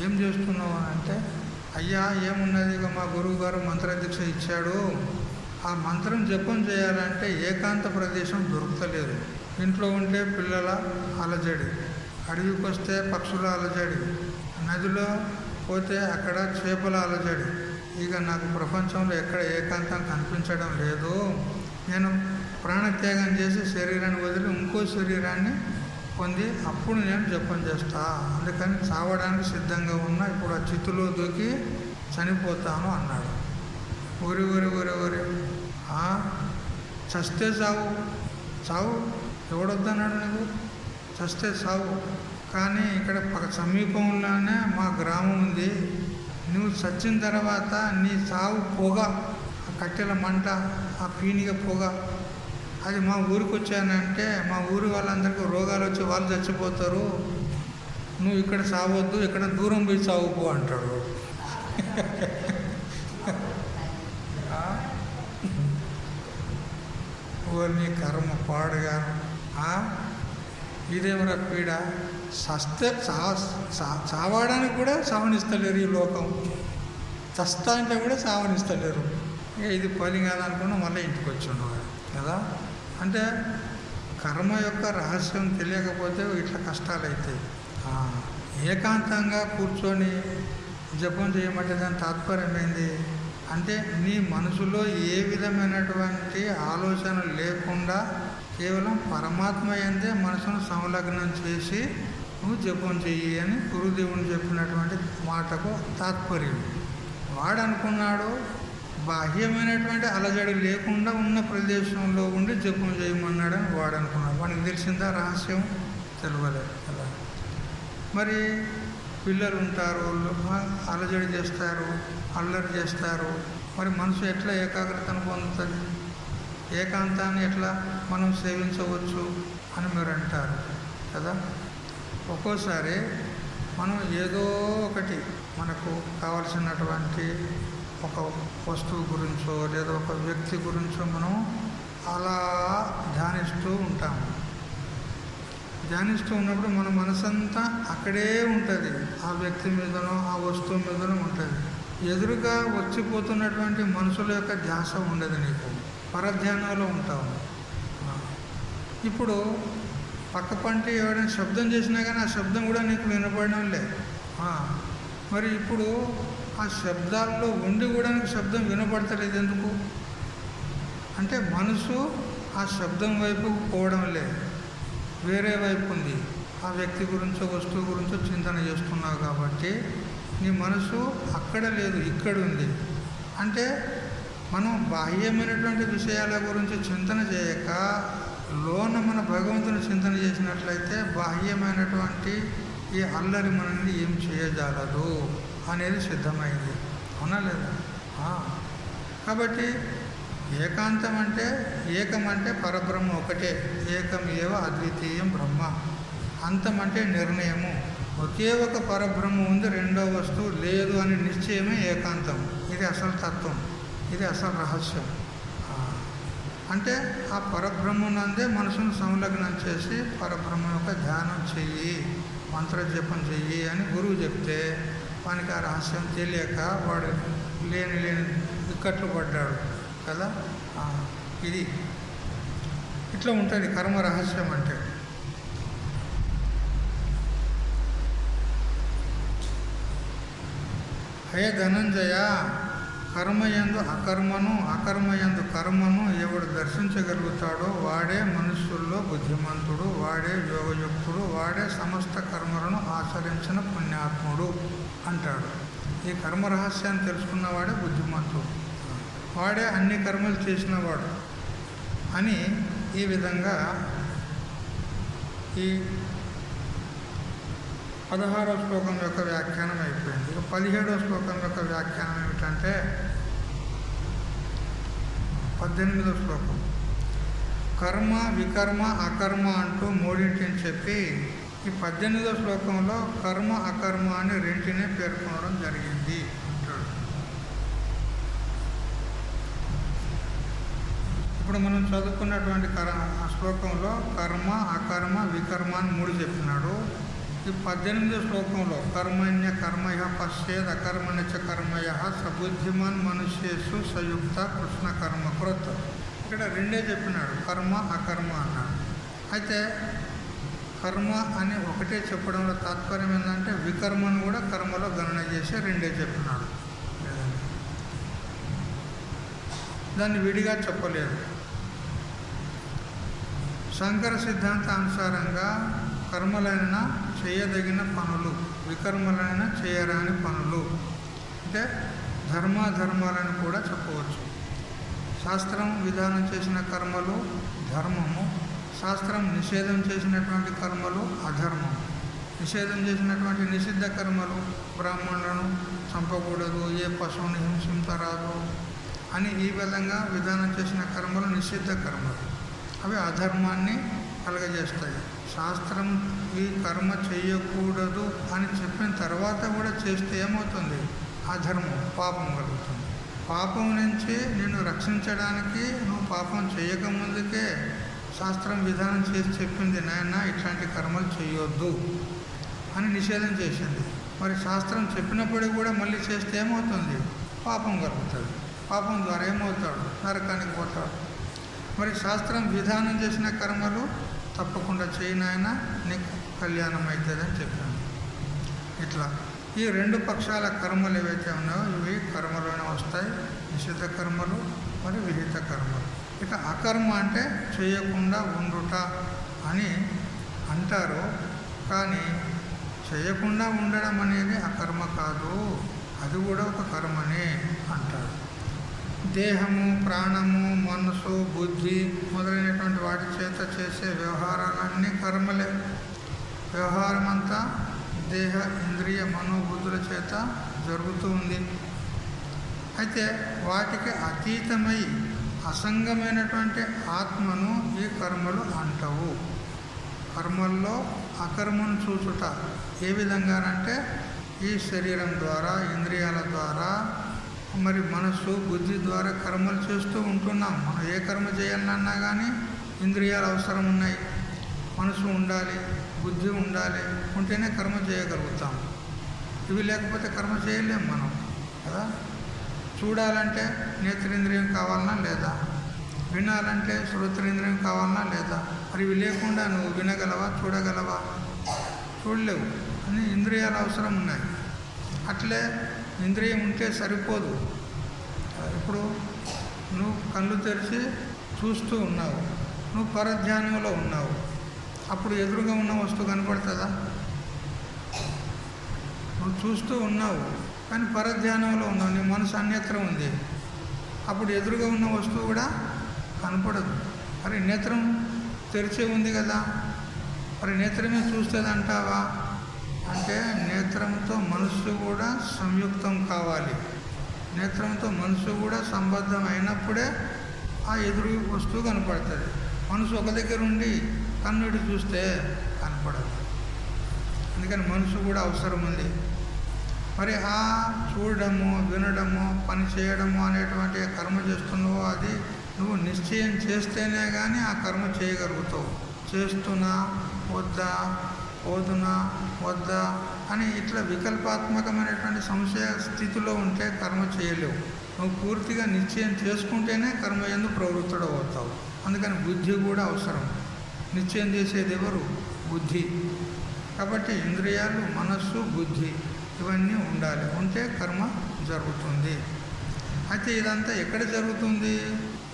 ఏం చేస్తున్నావు అని అంటే, అయ్యా ఏమున్నది, ఇక మా గురువు గారు మంత్రదీక్ష ఇచ్చాడు, ఆ మంత్రం జపం చేయాలంటే ఏకాంత ప్రదేశం దొరుకుతలేదు, ఇంట్లో ఉంటే పిల్లల అలజడి, అడవికి వస్తే పక్షుల అలజడి, నదిలో పోతే అక్కడ చేపల అలజడి. ఇక నాకు ప్రపంచంలో ఎక్కడ ఏకాంతం కనిపించడం లేదు. నేను ప్రాణత్యాగం చేసి శరీరాన్ని వదిలి ఇంకో శరీరాన్ని పొంది అప్పుడు నేను జపం చేస్తా. అందుకని చావడానికి సిద్ధంగా ఉన్నా, ఇప్పుడు ఆ చిత్తులో దూకి చనిపోతాను అన్నాడు. ఊరి ఊరి ఊరి ఊరి చస్తే చావు, చావు ఎవడొద్దన్నాడు నీకు? చస్తే చావు. కానీ ఇక్కడ సమీపంలోనే మా గ్రామం ఉంది. నువ్వు చచ్చిన తర్వాత నీ చావు పొగ, ఆ కట్టెల మంట, ఆ పీనిగ పొగ, అది మా ఊరికి వచ్చానంటే మా ఊరి వాళ్ళందరికీ రోగాలు వచ్చి వాళ్ళు చచ్చిపోతారు. నువ్వు ఇక్కడ చావద్దు, ఇక్కడ దూరం పోయి చావుకో అంటాడు. నీ కర్మ పాడుగా. ఇదేమరా పీడ. సస్తే చావడానికి కూడా సావనిస్తలేరు ఈ లోకం. చస్తా అంటే కూడా సావనిస్తలేరు. ఇది పని కాదనుకున్నా మళ్ళీ ఇంటికి వచ్చుండవు కదా. అంటే కర్మ యొక్క రహస్యం తెలియకపోతే ఇట్లా కష్టాలు అవుతాయి. ఏకాంతంగా కూర్చొని జపం చేయమంటే దాని తాత్పర్యం ఏంది అంటే, నీ మనసులో ఏ విధమైనటువంటి ఆలోచన లేకుండా కేవలం పరమాత్మ యందే మనసును సంలగ్నం చేసి నువ్వు జపం చెయ్యి అని గురుదేవుని చెప్పినటువంటి మాటకు తాత్పర్యం. వాడు అనుకున్నాడు బాహ్యమైనటువంటి అలజడి లేకుండా ఉన్న ప్రదేశంలో ఉండి జపం చేయమన్నాడని వాడు అనుకున్నాడు. వాడికి తెలిసిందా రహస్యం? తెలియలేదు కదా. మరి పిల్లలు ఉంటారు, అలజడి చేస్తారు, అల్లరి చేస్తారు. మరి మనసు ఎట్లా ఏకాగ్రతను పొందుతుంది? ఏకాంతాన్ని ఎట్లా మనం సేవించవచ్చు అని మీరు అంటారు కదా. ఒక్కోసారి మనం ఏదో ఒకటి మనకు కావలసినటువంటి ఒక వస్తువు గురించో లేదా ఒక వ్యక్తి గురించో మనం అలా ధ్యానిస్తూ ఉంటాము. ధ్యానిస్తూ ఉన్నప్పుడు మన మనసంతా అక్కడే ఉంటుంది. ఆ వ్యక్తి మీదనో ఆ వస్తువు మీదనో ఉంటుంది. ఎదురుగా వచ్చిపోతున్నటువంటి మనుషుల యొక్క ధ్యాస ఉండదు. నీకు పరధ్యానంలో ఉంటావు. ఇప్పుడు పక్క పంట ఎవరైనా శబ్దం చేసినా కానీ ఆ శబ్దం కూడా నీకు వినపడడం లేదు. మరి ఇప్పుడు ఆ శబ్దాల్లో ఉండి కూడా నీకు శబ్దం వినపడతలేదు. ఎందుకు అంటే మనసు ఆ శబ్దం వైపు పోవడం లేదు, వేరే వైపు ఉంది. ఆ వ్యక్తి గురించో వస్తువు గురించో చింతన చేస్తున్నావు కాబట్టి నీ మనసు అక్కడ లేదు, ఇక్కడ ఉంది. అంటే మనం బాహ్యమైనటువంటి విషయాల గురించి చింతన చేయక లోన మన భగవంతుని చింతన చేసినట్లయితే బాహ్యమైనటువంటి ఈ అల్లరి మనల్ని ఏం చేయజాలదు అనేది సిద్ధమైంది. అవునా లేదా? కాబట్టి ఏకాంతం అంటే, ఏకం అంటే పరబ్రహ్మ ఒకటే. ఏకం ఏవ అద్వితీయం బ్రహ్మ. అంతం అంటే నిర్ణయము. ఒకే ఒక పరబ్రహ్మ ఉంది, రెండో వస్తువు లేదు అని నిశ్చయమే ఏకాంతం. ఇది అసలు తత్వం, ఇది అసలు రహస్యం. అంటే ఆ పరబ్రహ్మనందే మనసును సంలగ్నం చేసి పరబ్రహ్మ యొక్క ధ్యానం చెయ్యి, మంత్రజపం చెయ్యి అని గురువు చెప్తే వానికి ఆ రహస్యం తెలియక వాడు లేని ఇక్కట్లు పడ్డాడు కదా. ఇది ఇట్లా ఉంటుంది కర్మ రహస్యం అంటే. హే ధనంజయ, కర్మయందు అకర్మను, అకర్మయందు కర్మను ఎవడు దర్శించగలుగుతాడో వాడే మనుష్యుల్లో బుద్ధిమంతుడు, వాడే యోగయుక్తుడు, వాడే సమస్త కర్మలను ఆచరించిన పుణ్యాత్ముడు అంటాడు. ఈ కర్మ రహస్యాన్ని తెలుసుకున్నవాడే బుద్ధిమంతుడు, వాడే అన్ని కర్మలు చేసినవాడు అని ఈ విధంగా ఈ 16వ శ్లోకం యొక్క వ్యాఖ్యానం అయిపోయింది. ఇక 17వ శ్లోకం యొక్క వ్యాఖ్యానం ఏమిటంటే 18వ శ్లోకం. కర్మ, వికర్మ, అకర్మ అంటూ మూడింటిని చెప్పి ఈ 18వ శ్లోకంలో కర్మ, అకర్మ అని రెంటినే పేర్కొనడం జరిగింది అంటాడు. ఇప్పుడు మనం చదువుకున్నటువంటి ఆ శ్లోకంలో కర్మ, అకర్మ, వికర్మ అని 3 చెప్పినాడు. ఈ 18వ శ్లోకంలో కర్మణ్య కర్మయ పశ్చేద్ అకర్మణ్య కర్మయ సబుద్ధిమాన్ మనుష్యేషు సయుక్త కృష్ణ కర్మ కృత్. ఇక్కడ రెండే చెప్పినాడు, కర్మ అకర్మ అన్నాడు. అయితే కర్మ అని ఒకటే చెప్పడంలో తాత్పర్యం ఏంటంటే వికర్మను కూడా కర్మలో గణన చేసి రెండే చెప్పినాడు. దాన్ని విడిగా చెప్పలేదు. శంకర సిద్ధాంతానుసారంగా కర్మలైన చేయదగిన పనులు, వికర్మలైన చేయరాని పనులు, అంటే ధర్మాలను కూడా చెప్పవచ్చు. శాస్త్రం విధానం చేసిన కర్మలు ధర్మము, శాస్త్రం నిషేధం చేసినటువంటి కర్మలు అధర్మం. నిషేధం చేసినటువంటి నిషిద్ధ కర్మలు, బ్రాహ్మణులను చంపకూడదు, ఏ పశువుని హింసించరాదు అని ఈ విధంగా విధానం చేసిన కర్మలు నిషిద్ధ కర్మలు, అవి అధర్మాన్ని కలగజేస్తాయి. శాస్త్రం ఈ కర్మ చేయకూడదు అని చెప్పిన తర్వాత కూడా చేస్తే ఏమవుతుంది? అధర్మం, పాపం కలుగుతుంది. పాపం నుంచి నేను రక్షించడానికి నువ్వు పాపం చేయకముందుకే శాస్త్రం విధానం చేసి చెప్పింది, నాయన ఇట్లాంటి కర్మలు చేయొద్దు అని నిషేధం చేసింది. మరి శాస్త్రం చెప్పినప్పటికీ కూడా మళ్ళీ చేస్తే ఏమవుతుంది? పాపం కలుగుతుంది. పాపం ద్వారా ఏమవుతాడు? నరకానికి పోతాడు. మరి శాస్త్రం విధానం చేసిన కర్మలు తప్పకుండా చేయనాయన, నీకు కళ్యాణం అవుతుందని చెప్పాను. ఇట్లా ఈ రెండు పక్షాల కర్మలు ఏవైతే ఉన్నాయో ఇవి కర్మలోనే వస్తాయి. నిషిద్ధ కర్మలు మరి విహిత కర్మలు. ఇక అకర్మ అంటే చేయకుండా ఉండుట అని అంటారు. కానీ చేయకుండా ఉండడం అనేది అకర్మ కాదు, అది కూడా ఒక కర్మనే అంటారు. దేహము, ప్రాణము, మనసు, బుద్ధి మొదలైనటువంటి వాటి చేత చేసే వ్యవహారాలన్నీ కర్మలే. వ్యవహారం అంతా దేహ, ఇంద్రియ, మనోబుద్ధుల చేత జరుగుతూ ఉంది. అయితే వాటికి అతీతమై అసంగమైనటువంటి ఆత్మను ఈ కర్మలు అంటవు. కర్మల్లో అకర్మను చూచుట ఏ విధంగానంటే ఈ శరీరం ద్వారా, ఇంద్రియాల ద్వారా, మరి మనస్సు, బుద్ధి ద్వారా కర్మలు చేస్తూ ఉంటున్నాం. మనం ఏ కర్మ చేయాలన్నా కానీ ఇంద్రియాలు అవసరం ఉన్నాయి, మనసు ఉండాలి, బుద్ధి ఉండాలి, ఉంటేనే కర్మ చేయగలుగుతాం. ఇవి లేకపోతే కర్మ చేయలేం మనం కదా. చూడాలంటే నేత్రేంద్రియం కావాలన్నా లేదా, వినాలంటే శ్రోత్రేంద్రియం కావాలన్నా లేదా. మరి ఇవి లేకుండా నువ్వు వినగలవా, చూడగలవా? చూడలేవు. అని ఇంద్రియాలు అవసరం ఉన్నాయి. అట్లే ఇంద్రియం ఉంటే సరిపోదు. ఇప్పుడు నువ్వు కళ్ళు తెరిచి చూస్తూ ఉన్నావు, నువ్వు పరధ్యానంలో ఉన్నావు, అప్పుడు ఎదురుగా ఉన్న వస్తువు కనపడుతుందా? నువ్వు చూస్తూ ఉన్నావు కానీ పరధ్యానంలో ఉన్నావు, నీ మనసు అన్యత్రం ఉంది, అప్పుడు ఎదురుగా ఉన్న వస్తువు కూడా కనపడదు. మరి నేత్రం తెరిచే ఉంది కదా, మరి నేత్రమే చూస్తుంది అంటావా? అంటే నేత్రంతో మనస్సు కూడా సంయుక్తం కావాలి. నేత్రంతో మనస్సు కూడా సంబద్ధం అయినప్పుడే ఆ ఎదురు వస్తువు కనపడుతుంది. మనసు ఒక దగ్గర ఉండి కన్నుడి చూస్తే కనపడదు. అందుకని మనసు కూడా అవసరం ఉంది. మరి ఆ చూడడము, వినడము, పని చేయడము అనేటువంటి కర్మ చేస్తున్నావో అది నువ్వు నిశ్చయం చేస్తేనే కానీ ఆ కర్మ చేయగలుగుతావు. చేస్తున్నా వద్దా, పోతున్నా వద్దా అని ఇట్లా వికల్పాత్మకమైనటువంటి సంశయ స్థితిలో ఉంటే కర్మ చేయలేవు. నువ్వు పూర్తిగా నిశ్చయం చేసుకుంటేనే కర్మ యందు ప్రవృత్తుడు అవుతావు. అందుకని బుద్ధి కూడా అవసరం. నిశ్చయం చేసేది ఎవరు? బుద్ధి. కాబట్టి ఇంద్రియాలు, మనస్సు, బుద్ధి ఇవన్నీ ఉండాలి. ఉంటే కర్మ జరుగుతుంది. అయితే ఇదంతా ఎక్కడ జరుగుతుంది?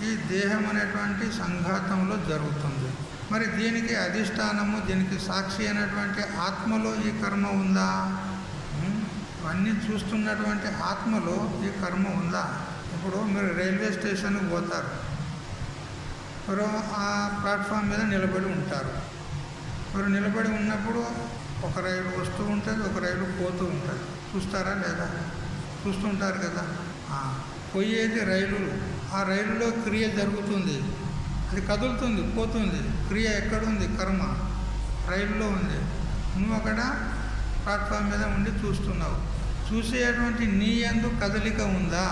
ఈ దేహం అనేటువంటి సంఘాతంలో జరుగుతుంది. మరి దీనికి అధిష్టానము, దీనికి సాక్షి అయినటువంటి ఆత్మలో ఈ కర్మ ఉందా? ఇవన్నీ చూస్తున్నటువంటి ఆత్మలో ఈ కర్మ ఉందా? ఇప్పుడు మీరు రైల్వే స్టేషన్కి పోతారు, మీరు ఆ ప్లాట్ఫామ్ మీద నిలబడి ఉంటారు. మీరు నిలబడి ఉన్నప్పుడు ఒక రైలు వస్తూ ఉంటుంది, ఒక రైలు పోతూ ఉంటుంది. చూస్తారా లేదా? చూస్తుంటారు కదా. పోయేది రైలులు, ఆ రైలులో క్రియ జరుగుతుంది, అది కదులుతుంది, పోతుంది. క్రియ ఎక్కడుంది? కర్మ రైలులో ఉంది. నువ్వు అక్కడ ప్లాట్ఫామ్ మీద ఉండి చూస్తున్నావు. చూసేటువంటి నీ యందు కదలిక ఉందా?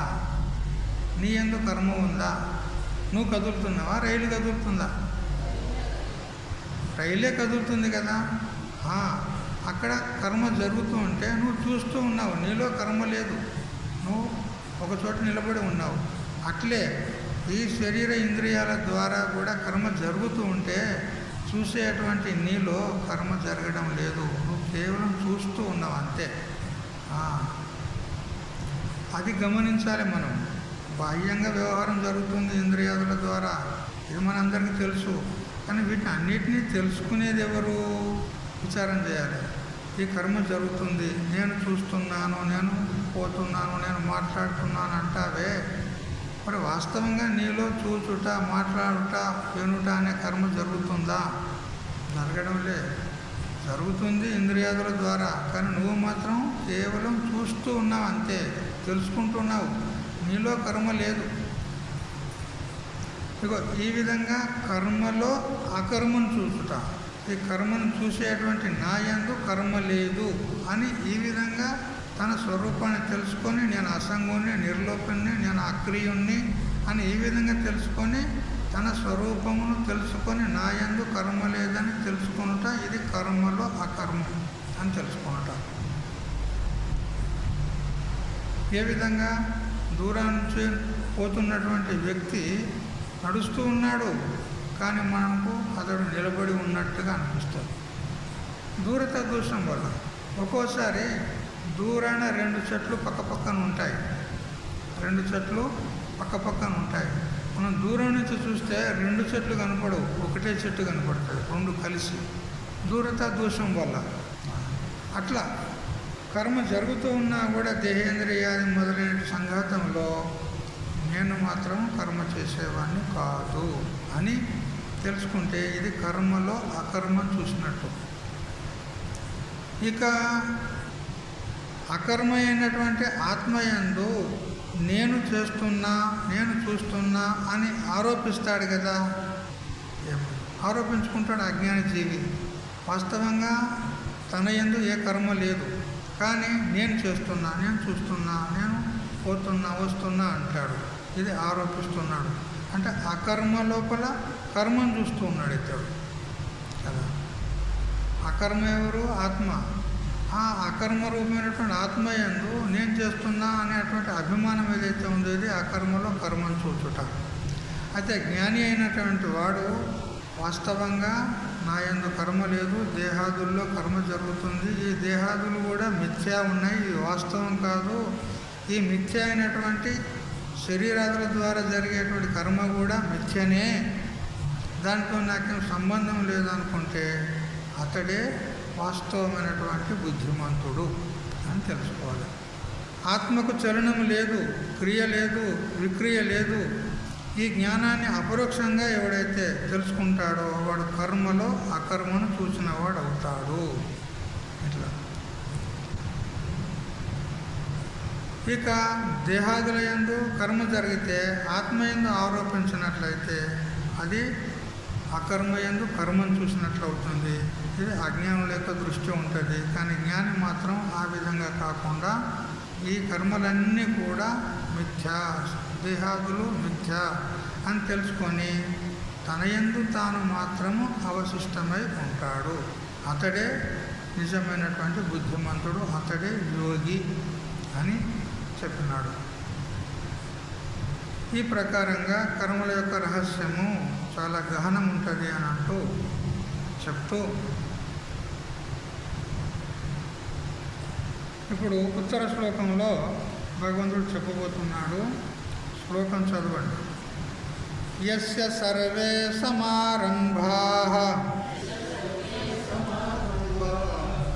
నీ యందు కర్మ ఉందా? నువ్వు కదులుతున్నావా? రైలు కదులుతుందా? రైలే కదులుతుంది కదా. అక్కడ కర్మ జరుగుతూ ఉంటే నువ్వు చూస్తూ ఉన్నావు, నీలో కర్మ లేదు, నువ్వు ఒక చోట నిలబడి ఉన్నావు. అట్లే ఈ శరీర ఇంద్రియాల ద్వారా కూడా కర్మ జరుగుతూ ఉంటే చూసేటువంటి నీలో కర్మ జరగడం లేదు, నువ్వు కేవలం చూస్తూ ఉన్నావు అంతే. అది గమనించాలి మనం. బాహ్యంగా వ్యవహారం జరుగుతుంది ఇంద్రియాదుల ద్వారా, ఇది మనందరికీ తెలుసు. కానీ వీటిని అన్నిటినీ తెలుసుకునేది ఎవరు? విచారం చేయాలి. ఈ కర్మ జరుగుతుంది, నేను చూస్తున్నాను, నేను పోతున్నాను, నేను మాట్లాడుతున్నాను అంటావే, మరి వాస్తవంగా నీలో చూచుట, మాట్లాడుట, వినుట అనే కర్మ జరుగుతుందా? జరగడం లే. జరుగుతుంది ఇంద్రియాదుల ద్వారా, కానీ నువ్వు మాత్రం కేవలం చూస్తూ ఉన్నావు అంతే, తెలుసుకుంటున్నావు. నీలో కర్మ లేదు. ఇగో ఈ విధంగా కర్మలో అకర్మను చూచుట, ఈ కర్మను చూసేటువంటి నా యందు కర్మ లేదు అని ఈ విధంగా తన స్వరూపాన్ని తెలుసుకొని, నేను అసంగుణ్ణి, నిర్లోపుణ్ణి, నేను అక్రియుణ్ణి అని ఈ విధంగా తెలుసుకొని, తన స్వరూపమును తెలుసుకొని నా యందు కర్మ లేదని తెలుసుకొనుట, ఇది కర్మలో అకర్మ అని తెలుసుకొనుట. ఏ విధంగా దూరానికి పోతున్నటువంటి వ్యక్తి నడుస్తూ ఉన్నాడు, కానీ మనకు అతడు నిలబడి ఉన్నట్టుగా అనిపిస్తుంది. దూరత దోషం వల్ల ఒక్కోసారి దూరాన 2 చెట్లు పక్కపక్కన ఉంటాయి, 2 చెట్లు పక్కపక్కన ఉంటాయి. మనం దూరం నుంచి చూస్తే 2 చెట్లు కనపడవు, ఒకటే చెట్టు కనపడుతుంది, 2 కలిసి. దూరత దోషం వల్ల అట్లా కర్మ జరుగుతూ ఉన్నా కూడా దేహేంద్రియాది మొదలైన సంఘాతంలో నేను మాత్రం కర్మ చేసేవాడిని కాదు అని తెలుసుకుంటే ఇది కర్మలో అకర్మ చూసినట్టు. ఇక అకర్మ అయినటువంటి ఆత్మయందు నేను చేస్తున్నా, నేను చూస్తున్నా అని ఆరోపిస్తాడు కదా, ఆరోపించుకుంటాడు అజ్ఞాని జీవి. వాస్తవంగా తన యందు ఏ కర్మ లేదు, కానీ నేను చేస్తున్నా, నేను చూస్తున్నా, నేను పోతున్నా, వస్తున్నా అంటాడు. ఇది ఆరోపిస్తున్నాడు. అంటే అకర్మ లోపల కర్మను చూస్తూ ఉన్నాడు ఇతడు కదా. అకర్మ ఎవరు? ఆత్మ. ఆ అకర్మ రూపమైనటువంటి ఆత్మయందు నేను చేస్తున్నా అనేటువంటి అభిమానం ఏదైతే ఉందో ఇది అకర్మలో కర్మను చూచుట. అయితే జ్ఞాని అయినటువంటి వాడు వాస్తవంగా నా యందు కర్మ లేదు, దేహాదుల్లో కర్మ జరుగుతుంది, ఈ దేహాదులు కూడా మిథ్యా ఉన్నాయి, ఇది వాస్తవం కాదు, ఈ మిథ్య అయినటువంటి శరీరాదుల ద్వారా జరిగేటువంటి కర్మ కూడా మిథ్యనే, దాంతో నాకేం సంబంధం లేదనుకుంటే అతడే వాస్తవమైనటువంటి బుద్ధిమంతుడు అని తెలుసుకోవాలి. ఆత్మకు చలనం లేదు, క్రియ లేదు, విక్రియ లేదు. ఈ జ్ఞానాన్ని అపరోక్షంగా ఎవడైతే తెలుసుకుంటాడో వాడు కర్మలో అకర్మను చూసిన వాడు అవుతాడు. ఇట్లా ఇక దేహాదుల యందు కర్మ జరిగితే ఆత్మయందు ఆరోపించినట్లయితే అది అకర్మయందు కర్మను చూసినట్లు అవుతుంది. ఇది అజ్ఞానుల యొక్క దృష్టి ఉంటుంది. కానీ జ్ఞాని మాత్రం ఆ విధంగా కాకుండా ఈ కర్మలన్నీ కూడా మిథ్యా, దేహాదులు మిథ్యా అని తెలుసుకొని తన యందు తాను మాత్రము అవశిష్టమై ఉంటాడు. అతడే నిజమైనటువంటి బుద్ధిమంతుడు, అతడే యోగి అని చెప్పినాడు. ఈ ప్రకారంగా కర్మల యొక్క రహస్యము చాలా గహనం ఉంటుంది అని అంటూ చెప్తూ ఇప్పుడు ఉత్తర శ్లోకంలో భగవంతుడు చెప్పబోతున్నాడు. శ్లోకం చదవండి. యస్య సర్వే సమారంభాః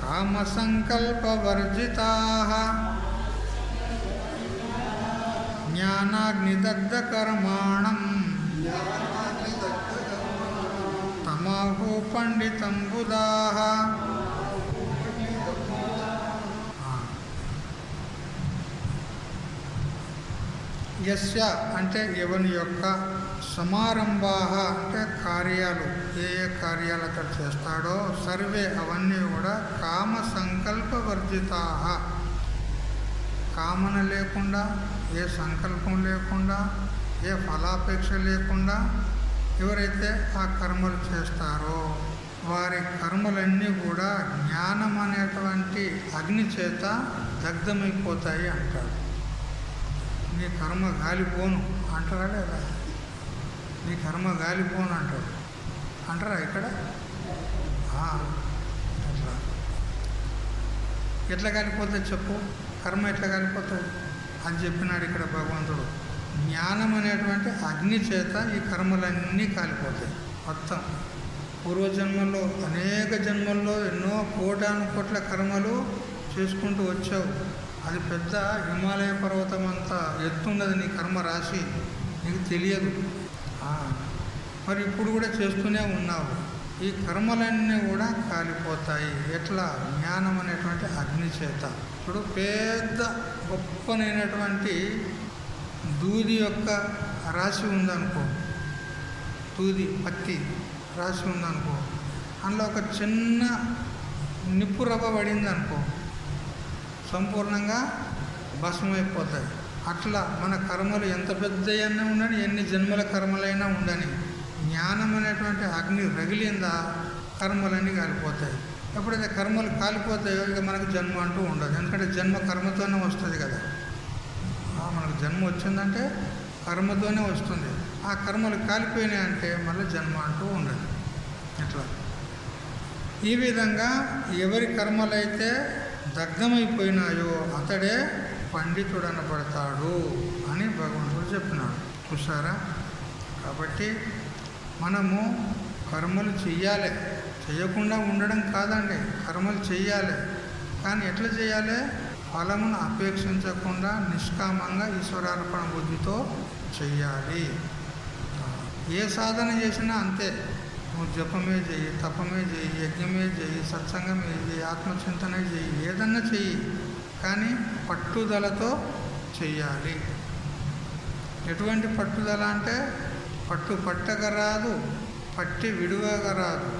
కామసంకల్పవర్జితాః జ్ఞానాగ్నిదగ్ధకర్మాణం తమాహు పండితం బుధాః. యస్య అంటే ఎవని యొక్క, సమారంభాః అంటే కార్యాలు, ఏ ఏ కార్యాలు అతడు చేస్తాడో, సర్వే అవన్నీ కూడా కామ సంకల్పవర్జితాః, కామన లేకుండా, ఏ సంకల్పం లేకుండా, ఏ ఫలాపేక్ష లేకుండా ఎవరైతే ఆ కర్మలు చేస్తారో వారి కర్మలన్నీ కూడా జ్ఞానం అనేటువంటి అగ్ని చేత దగ్ధమైపోతాయి అంటాడు. నీ కర్మ గాలిపోను అంటారా లేదా? నీ కర్మ గాలిపోను అంటాడు. అంటారా ఇక్కడ? అట్లా ఎట్లా కాలిపోతుంది చెప్పు, కర్మ ఎట్లా కాలిపోతుంది అది చెప్పినాడు ఇక్కడ భగవంతుడు. జ్ఞానం అనేటువంటి అగ్ని చేత ఈ కర్మలన్నీ కాలిపోతాయి మొత్తం. పూర్వజన్మల్లో అనేక జన్మల్లో ఎన్నో కోటాను కోట్ల కర్మలు చేసుకుంటూ వచ్చావు. అది పెద్ద హిమాలయ పర్వతం అంతా ఎత్తున్నది నీ కర్మ రాశి, నీకు తెలియదు. మరి ఇప్పుడు కూడా చేస్తూనే ఉన్నావు. ఈ కర్మలన్నీ కూడా కాలిపోతాయి. ఎట్లా? జ్ఞానం అనేటువంటి అగ్ని చేత. ఇప్పుడు పెద్ద గొప్పనైనటువంటి దూది యొక్క రాశి ఉందనుకో, దూది పత్తి రాశి ఉందనుకో, అందులో ఒక చిన్న నిప్పు రవ్వ పడింది అనుకో, సంపూర్ణంగా భస్మైపోతాయి. అట్లా మన కర్మలు ఎంత పెద్దయన్నా ఉండని, ఎన్ని జన్మల కర్మలైనా ఉండని, జ్ఞానం అనేటువంటి అగ్ని రగిలిందా కర్మలన్నీ కాలిపోతాయి. ఎప్పుడైతే కర్మలు కాలిపోతాయో ఇక మనకు జన్మ అంటూ ఉండదు. ఎందుకంటే జన్మ కర్మతోనే వస్తుంది కదా. మనకు జన్మ వచ్చిందంటే కర్మతోనే వస్తుంది. ఆ కర్మలు కాలిపోయినాయి అంటే మళ్ళీ జన్మ అంటూ ఉండదు. ఇట్లా ఈ విధంగా ఎవరి కర్మలైతే దగ్ధమైపోయినాయో అతడే పండితుడు అనబడతాడు అని భగవంతుడు చెప్పినాడు. చూసారా? కాబట్టి మనము కర్మలు చెయ్యాలి, చేయకుండా ఉండడం కాదండి, కర్మలు చెయ్యాలి. కానీ ఎట్లా చేయాలి? ఫలమును అపేక్షించకుండా నిష్కామంగా ఈశ్వరార్పణ బుద్ధితో చెయ్యాలి. ఏ సాధన చేసినా అంతే. నువ్వు జపమే చెయ్యి, తపమే చెయ్యి, యజ్ఞమే చెయ్యి, సత్సంగమే చెయ్యి, ఆత్మచింతనే చెయ్యి, ఏదన్నా చెయ్యి, కానీ పట్టుదలతో చెయ్యాలి. ఎటువంటి పట్టుదల అంటే పట్టు పట్టగరాదు, పట్టి విడువగరాదు,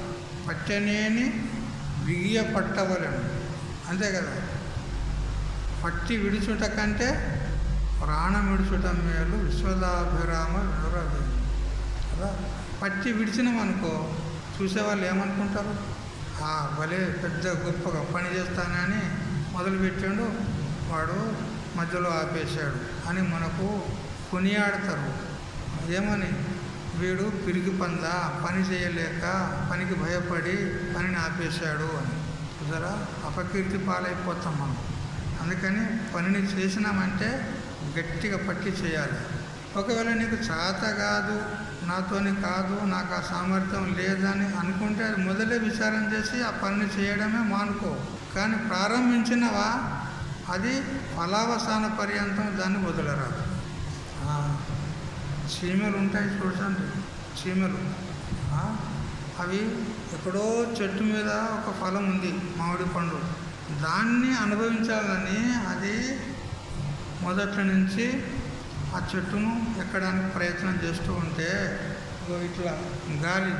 పట్టనేని బిగియ పట్టవలను. అంతే కదా. పట్టి విడుచుట కంటే ప్రాణం విడుచుట మేలు విశ్వదాభిరామ వినురవి కదా. పట్టి విడిచినామనుకో చూసేవాళ్ళు ఏమనుకుంటారు? భలే పెద్ద గొప్పగా పని చేస్తానని మొదలుపెట్టాడు, వాడు మధ్యలో ఆపేశాడు అని మనకు కొనియాడతారు. ఏమని? వీడు పిరిగి పందా, పని చేయలేక పనికి భయపడి పనిని ఆపేశాడు అని. చూసారా? అపకీర్తి పాలైపోతాం మనం. అందుకని పనిని చేసినామంటే గట్టిగా పట్టి చేయాలి. ఒకవేళ నీకు చేత కాదు, నాతోని కాదు, నాకు ఆ సామర్థ్యం లేదని అనుకుంటే అది మొదలే విచారం చేసి ఆ పనిని చేయడమే మానుకో. కానీ ప్రారంభించినవా అది ఫలావసాన పర్యంతం దాన్ని వదలరాదు. చీమలు ఉంటాయి చూడండి, చీమలు. అవి ఎక్కడో చెట్టు మీద ఒక ఫలం ఉంది, మామిడి పండు, దాన్ని అనుభవించాలని అది మొదటి నుంచి ఆ చెట్టును ఎక్కడానికి ప్రయత్నం చేస్తూ ఉంటే ఇట్లా గాలి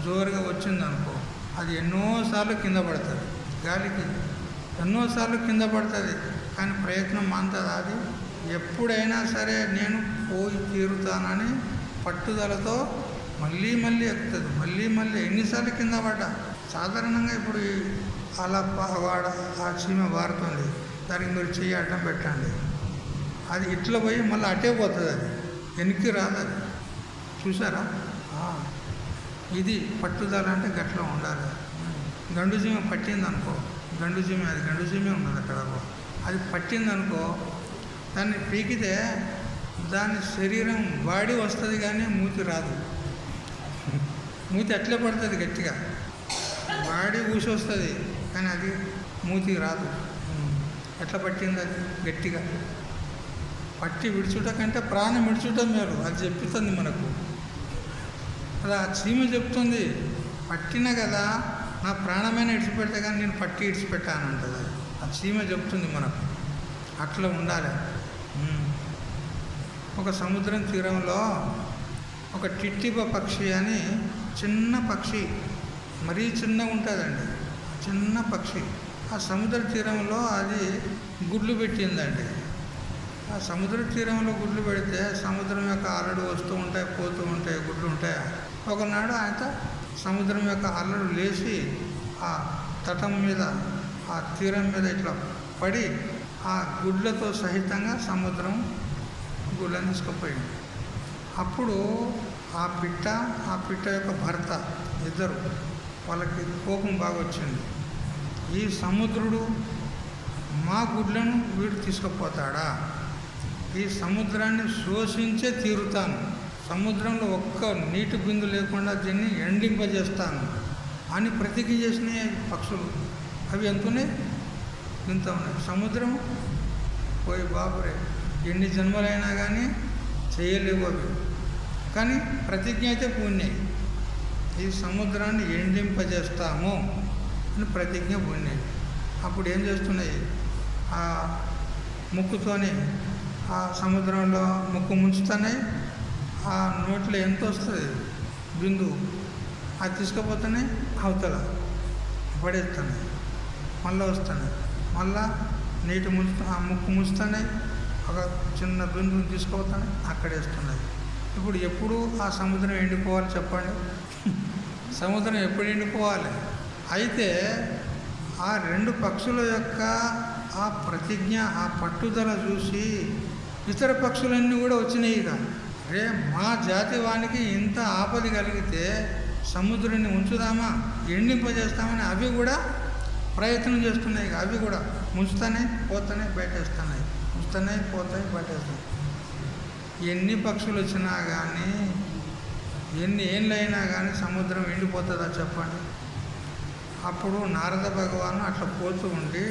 జోరుగా వచ్చిందనుకో, అది ఎన్నోసార్లు కింద పడుతుంది. గాలికి ఎన్నోసార్లు కింద పడుతుంది, కానీ ప్రయత్నం మానుతుంది. అది ఎప్పుడైనా సరే నేను పోయి తీరుతానని పట్టుదలతో మళ్ళీ మళ్ళీ ఎక్కుతుంది, మళ్ళీ మళ్ళీ ఎన్నిసార్లు కింద పడ్డా. సాధారణంగా ఇప్పుడు అలా ఆ చీమ బారుతుంది, దానికి మీరు చెయ్యి అడ్డం పెట్టండి, అది ఇట్లా పోయి మళ్ళీ అటే పోతుంది, అది వెనక్కి రాదు. అది చూసారా? ఇది పట్టుదల అంటే గట్లా ఉండాలి. గండు చీమ పట్టిందనుకో, గండు చీమే ఉన్నది అక్కడ, అది పట్టిందనుకో, దాన్ని పీకితే దాని శరీరం బాడీ వస్తుంది కానీ మూతి రాదు. మూతి అట్లే పడుతుంది గట్టిగా, బాడీ ఊసి వస్తుంది కానీ అది మూతికి రాదు. ఎట్లా పట్టింది? అది గట్టిగా పట్టి విడిచుట కంటే ప్రాణం విడిచుట మేలు, అది చెప్తుంది మనకు. అలా చీమ చెప్తుంది, పట్టినా కదా నా ప్రాణమైన ఇడిచిపెడితే కానీ నేను పట్టి ఇడిచిపెట్టానంటుంది. ఆ చీమ చెప్తుంది మనకు. అట్లా ఉండాలి. ఒక సముద్రం తీరంలో ఒక టిట్టిబ పక్షి అని చిన్న పక్షి, మరీ చిన్నగా ఉంటుందండి, చిన్న పక్షి. ఆ సముద్ర తీరంలో అది గుడ్లు పెట్టిందండి. ఆ సముద్ర తీరంలో గుడ్లు పెడితే సముద్రం యొక్క అలలు వస్తూ ఉంటాయి, పోతూ ఉంటాయి, గుడ్లు ఉంటాయి. ఒకనాడు ఆయన సముద్రం యొక్క అలలు లేచి ఆ తటం మీద, ఆ తీరం మీద ఇట్లా పడి ఆ గుడ్లతో సహితంగా సముద్రం గుడ్లను తీసుకుపోయింది. అప్పుడు ఆ పిట్ట యొక్క భర్త ఇద్దరు వాళ్ళకి కోపం బాగా వచ్చింది. ఈ సముద్రుడు మా గుడ్లను వీడు తీసుకుపోతాడా? ఈ సముద్రాన్ని శోషించే తీరుతాను, సముద్రంలో ఒక్క నీటి బిందు లేకుండా దీన్ని ఎండింపజేస్తాను అని ప్రతిజ్ఞ చేసినాయి పక్షులు. అవి ఎంతున్నాయి? ఇంత ఉన్నాయి. సముద్రం పోయి బాబురే ఎన్ని జన్మలైనా కానీ చేయలేవు అవి, కానీ ప్రతిజ్ఞ అయితే పూన్యాయి. ఈ సముద్రాన్ని ఎండింపజేస్తాము అని ప్రతిజ్ఞ పూన్యాయి. అప్పుడు ఏం చేస్తున్నాయి? ఆ ముక్కుతోనే ఆ సముద్రంలో ముక్కు ముంచుతున్నాయి. ఆ నోట్లో ఎంత వస్తుంది బిందువు, అది తీసుకుపోతున్నాయి, అవతల పడేస్తున్నాయి, మళ్ళీ వస్తున్నాయి, మళ్ళా నీటి ఆ ముక్కు ముంచుతున్నాయి, ఒక చిన్న బిందువుని తీసుకుపోతున్నాయి, అక్కడేస్తున్నాయి. ఇప్పుడు ఎప్పుడు ఆ సముద్రం ఎండిపోవాలి చెప్పండి? సముద్రం ఎప్పుడు ఎండిపోవాలి? అయితే ఆ రెండు పక్షుల యొక్క ఆ ప్రతిజ్ఞ, ఆ పట్టుదల చూసి ఇతర పక్షులన్నీ కూడా వచ్చినాయి. ఇక రే మా జాతి వానికి ఇంత ఆపద కలిగితే సముద్రాన్ని ఉంచుదామా, ఎండింపజేస్తామని అవి కూడా ప్రయత్నం చేస్తున్నాయి. ఇక అవి కూడా ముంచుతానే పోతానే బయటేస్తున్నాయి, ముంచుతానే పోతాయి బయటేస్తున్నాయి. ఎన్ని పక్షులు వచ్చినా కానీ, ఎన్ని ఏళ్ళైనా కానీ సముద్రం ఎండిపోతుందా చెప్పండి? అప్పుడు నారద భగవాను అట్లా పోతూ ఉండి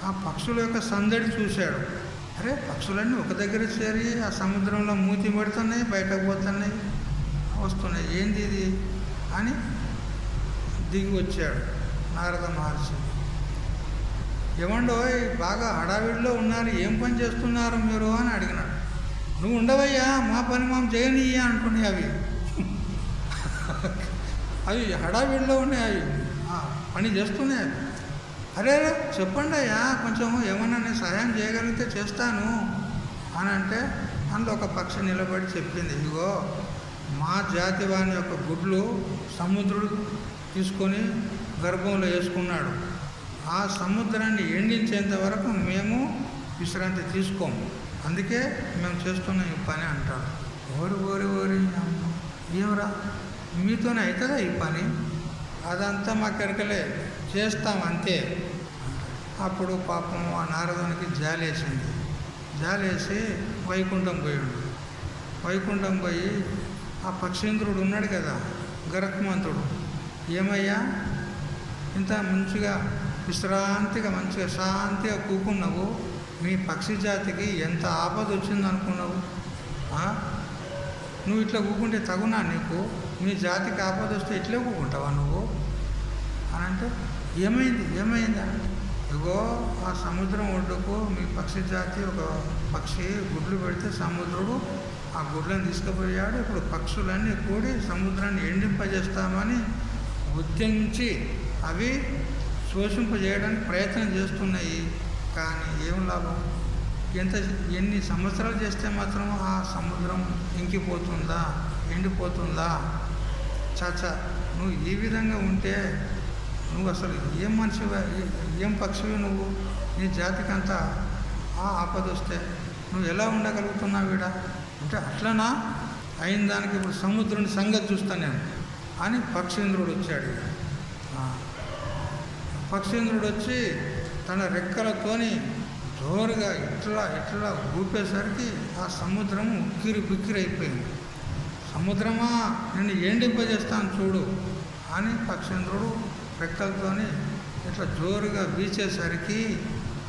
ఆ పక్షుల యొక్క సందడి చూశాడు. అరే పక్షులన్నీ ఒక దగ్గర చేరి ఆ సముద్రంలో మూతి పెడుతున్నాయి, బయటకు పోతున్నాయి, వస్తున్నాయి, ఏంది ఇది అని దిగి వచ్చాడు నారద మహర్షి. ఏమండో బాగా హడావిడిలో ఉన్నారు, ఏం పని చేస్తున్నారు మీరు అని అడిగినాడు. నువ్వు ఉండవయ్యా, మా పని మాం చేయనియ్యా అంటున్నాయి అవి. అవి హడావిడిలో ఉన్నాయి, అవి పని చేస్తున్నాయి. అరే చెప్పండి అయ్యా, కొంచెం ఏమన్నా నేను సహాయం చేయగలిగితే చేస్తాను అని అంటే, అందులో ఒక పక్షి నిలబడి చెప్పింది, ఇదిగో మా జాతి వాని యొక్క గుడ్లు సముద్రుడు తీసుకొని గర్భంలో వేసుకున్నాడు. ఆ సముద్రాన్ని ఎండించేంత వరకు మేము విశ్రాంతి తీసుకోము, అందుకే మేము చేస్తున్నాం ఈ పని అంటాడు. ఓరి ఓరి ఓరి ఏమరా మీతోనే అవుతుందా ఈ పని? అదంతా మా కెరకలే, చేస్తాం అంతే. అప్పుడు పాపం ఆ నారదునికి జాలేసింది. జాలేసి వైకుంఠం పోయాడు. వైకుంఠం పోయి ఆ పక్షీంద్రుడు ఉన్నాడు కదా, గరుత్మంతుడు, ఏమయ్యా ఇంత మంచిగా విశ్రాంతిగా మంచిగా శాంతిగా కూకున్నావు, మీ పక్షి జాతికి ఎంత ఆపద వచ్చింది అనుకున్నావు? నువ్వు ఇట్లా కూకుంటే తగునా నీకు? మీ జాతికి ఆపద వస్తే ఇట్లే కూకుంటావా నువ్వు అని అంటే, ఏమైంది అంటే, ఇగో ఆ సముద్రం ఒడ్డుకు మీ పక్షి జాతి ఒక పక్షి గుడ్లు పెడితే సముద్రుడు ఆ గుడ్లను తీసుకుపోయాడు. ఇప్పుడు పక్షులన్నీ కూడి సముద్రాన్ని ఎండింపజేస్తామని ఉద్యమించి అవి శోషింపజేయడానికి ప్రయత్నం చేస్తున్నాయి. కానీ ఏం లాభం? ఎన్ని సంవత్సరాలు చేస్తే మాత్రం ఆ సముద్రం ఇంకిపోతుందా, ఎండిపోతుందా? చాచా, నువ్వు ఈ విధంగా ఉంటే నువ్వు అసలు ఏం మనిషివా, ఏం పక్షివి నువ్వు? నీ జాతికి అంతా ఆ ఆపద వస్తే నువ్వు ఎలా ఉండగలుగుతున్నావు వీడ అంటే, అట్లనా అయిన దానికి ఇప్పుడు సముద్రుని సంగతి చూస్తాను నేను అని పక్షీంద్రుడు వచ్చాడు. పక్షీంద్రుడు వచ్చి తన రెక్కలతోని జోరుగా ఇట్లా ఊపేసరికి ఆ సముద్రము ఉక్కిరి బిక్కిరి అయిపోయింది. సముద్రమా నేను ఎండింపజేస్తాను చూడు అని పక్షీంద్రుడు రెక్కలతోని ఇట్లా జోరుగా వీచేసరికి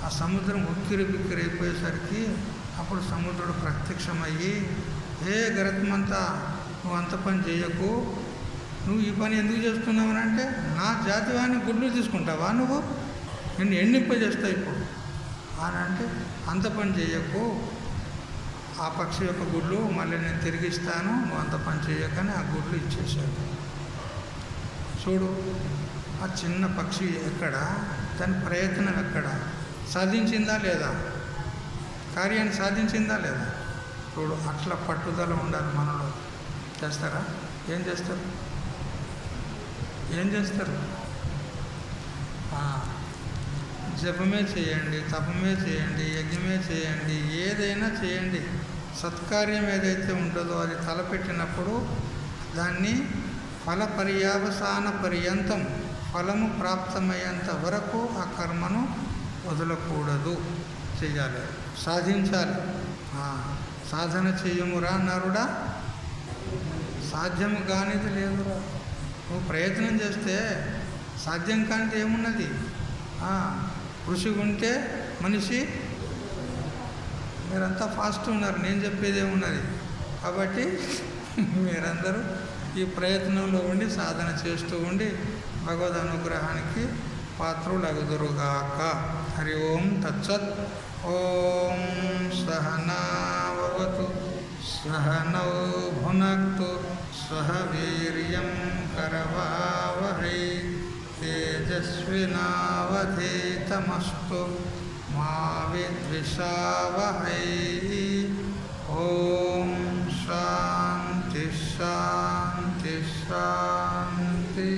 ఆ సముద్రం ఉక్కిరి బిక్కిరి అయిపోయేసరికి అప్పుడు సముద్రుడు ప్రత్యక్షమయ్యి, ఏ గరుత్మంతా నువ్వు అంత పని చేయకు, నువ్వు ఈ పని ఎందుకు చేస్తున్నావు అంటే, నా జాతి వాడిని గుడ్లు తీసుకుంటావా నువ్వు? నిన్ను ఎండింపజేస్తావు ఇప్పుడు అని అంటే, అంత పని చేయకు, ఆ పక్షి యొక్క గుడ్లు మళ్ళీ నేను తిరిగిస్తాను, నువ్వు అంత పని చేయకని ఆ గుడ్లు ఇచ్చేశాడు. చూడు, ఆ చిన్న పక్షి ఎక్కడ, దాని ప్రయత్నం ఎక్కడ, సాధించిందా లేదా, కార్యాన్ని సాధించిందా లేదా? చూడు, అట్లా పట్టుదల ఉండాలి మనలో. చేస్తారా? ఏం చేస్తారు? జపమే చేయండి, తపమే చేయండి, యజ్ఞమే చేయండి, ఏదైనా చేయండి. సత్కార్యం ఏదైతే ఉంటుందో అది తలపెట్టినప్పుడు దాన్ని ఫల పర్యావసాన పర్యంతం, ఫలము ప్రాప్తమయ్యేంత వరకు ఆ కర్మను వదలకూడదు, చేయాలి, సాధించాలి. సాధన చెయ్యమురా నరుడా, సాధ్యము కానిది లేదురా. నువ్వు ప్రయత్నం చేస్తే సాధ్యం కానిది ఏమున్నది? కృషి ఉంటే మనిషి, మీరంతా ఫాస్ట్ ఉన్నారు, నేను చెప్పేది ఏమున్నది. కాబట్టి మీరందరూ ఈ ప్రయత్నంలో ఉండి సాధన చేస్తూ ఉండి భగవద్ అనుగ్రహానికి పాత్రులగుదురుగాక. హరి ఓం తత్సత్. ఓం సహనావతు సహనౌ భునక్తు సహ వీర్యం కరవావహై తేజస్వినావధీతమస్తు మా విద్విషావహై. ఓం శాంతి శాంతి శాంతి.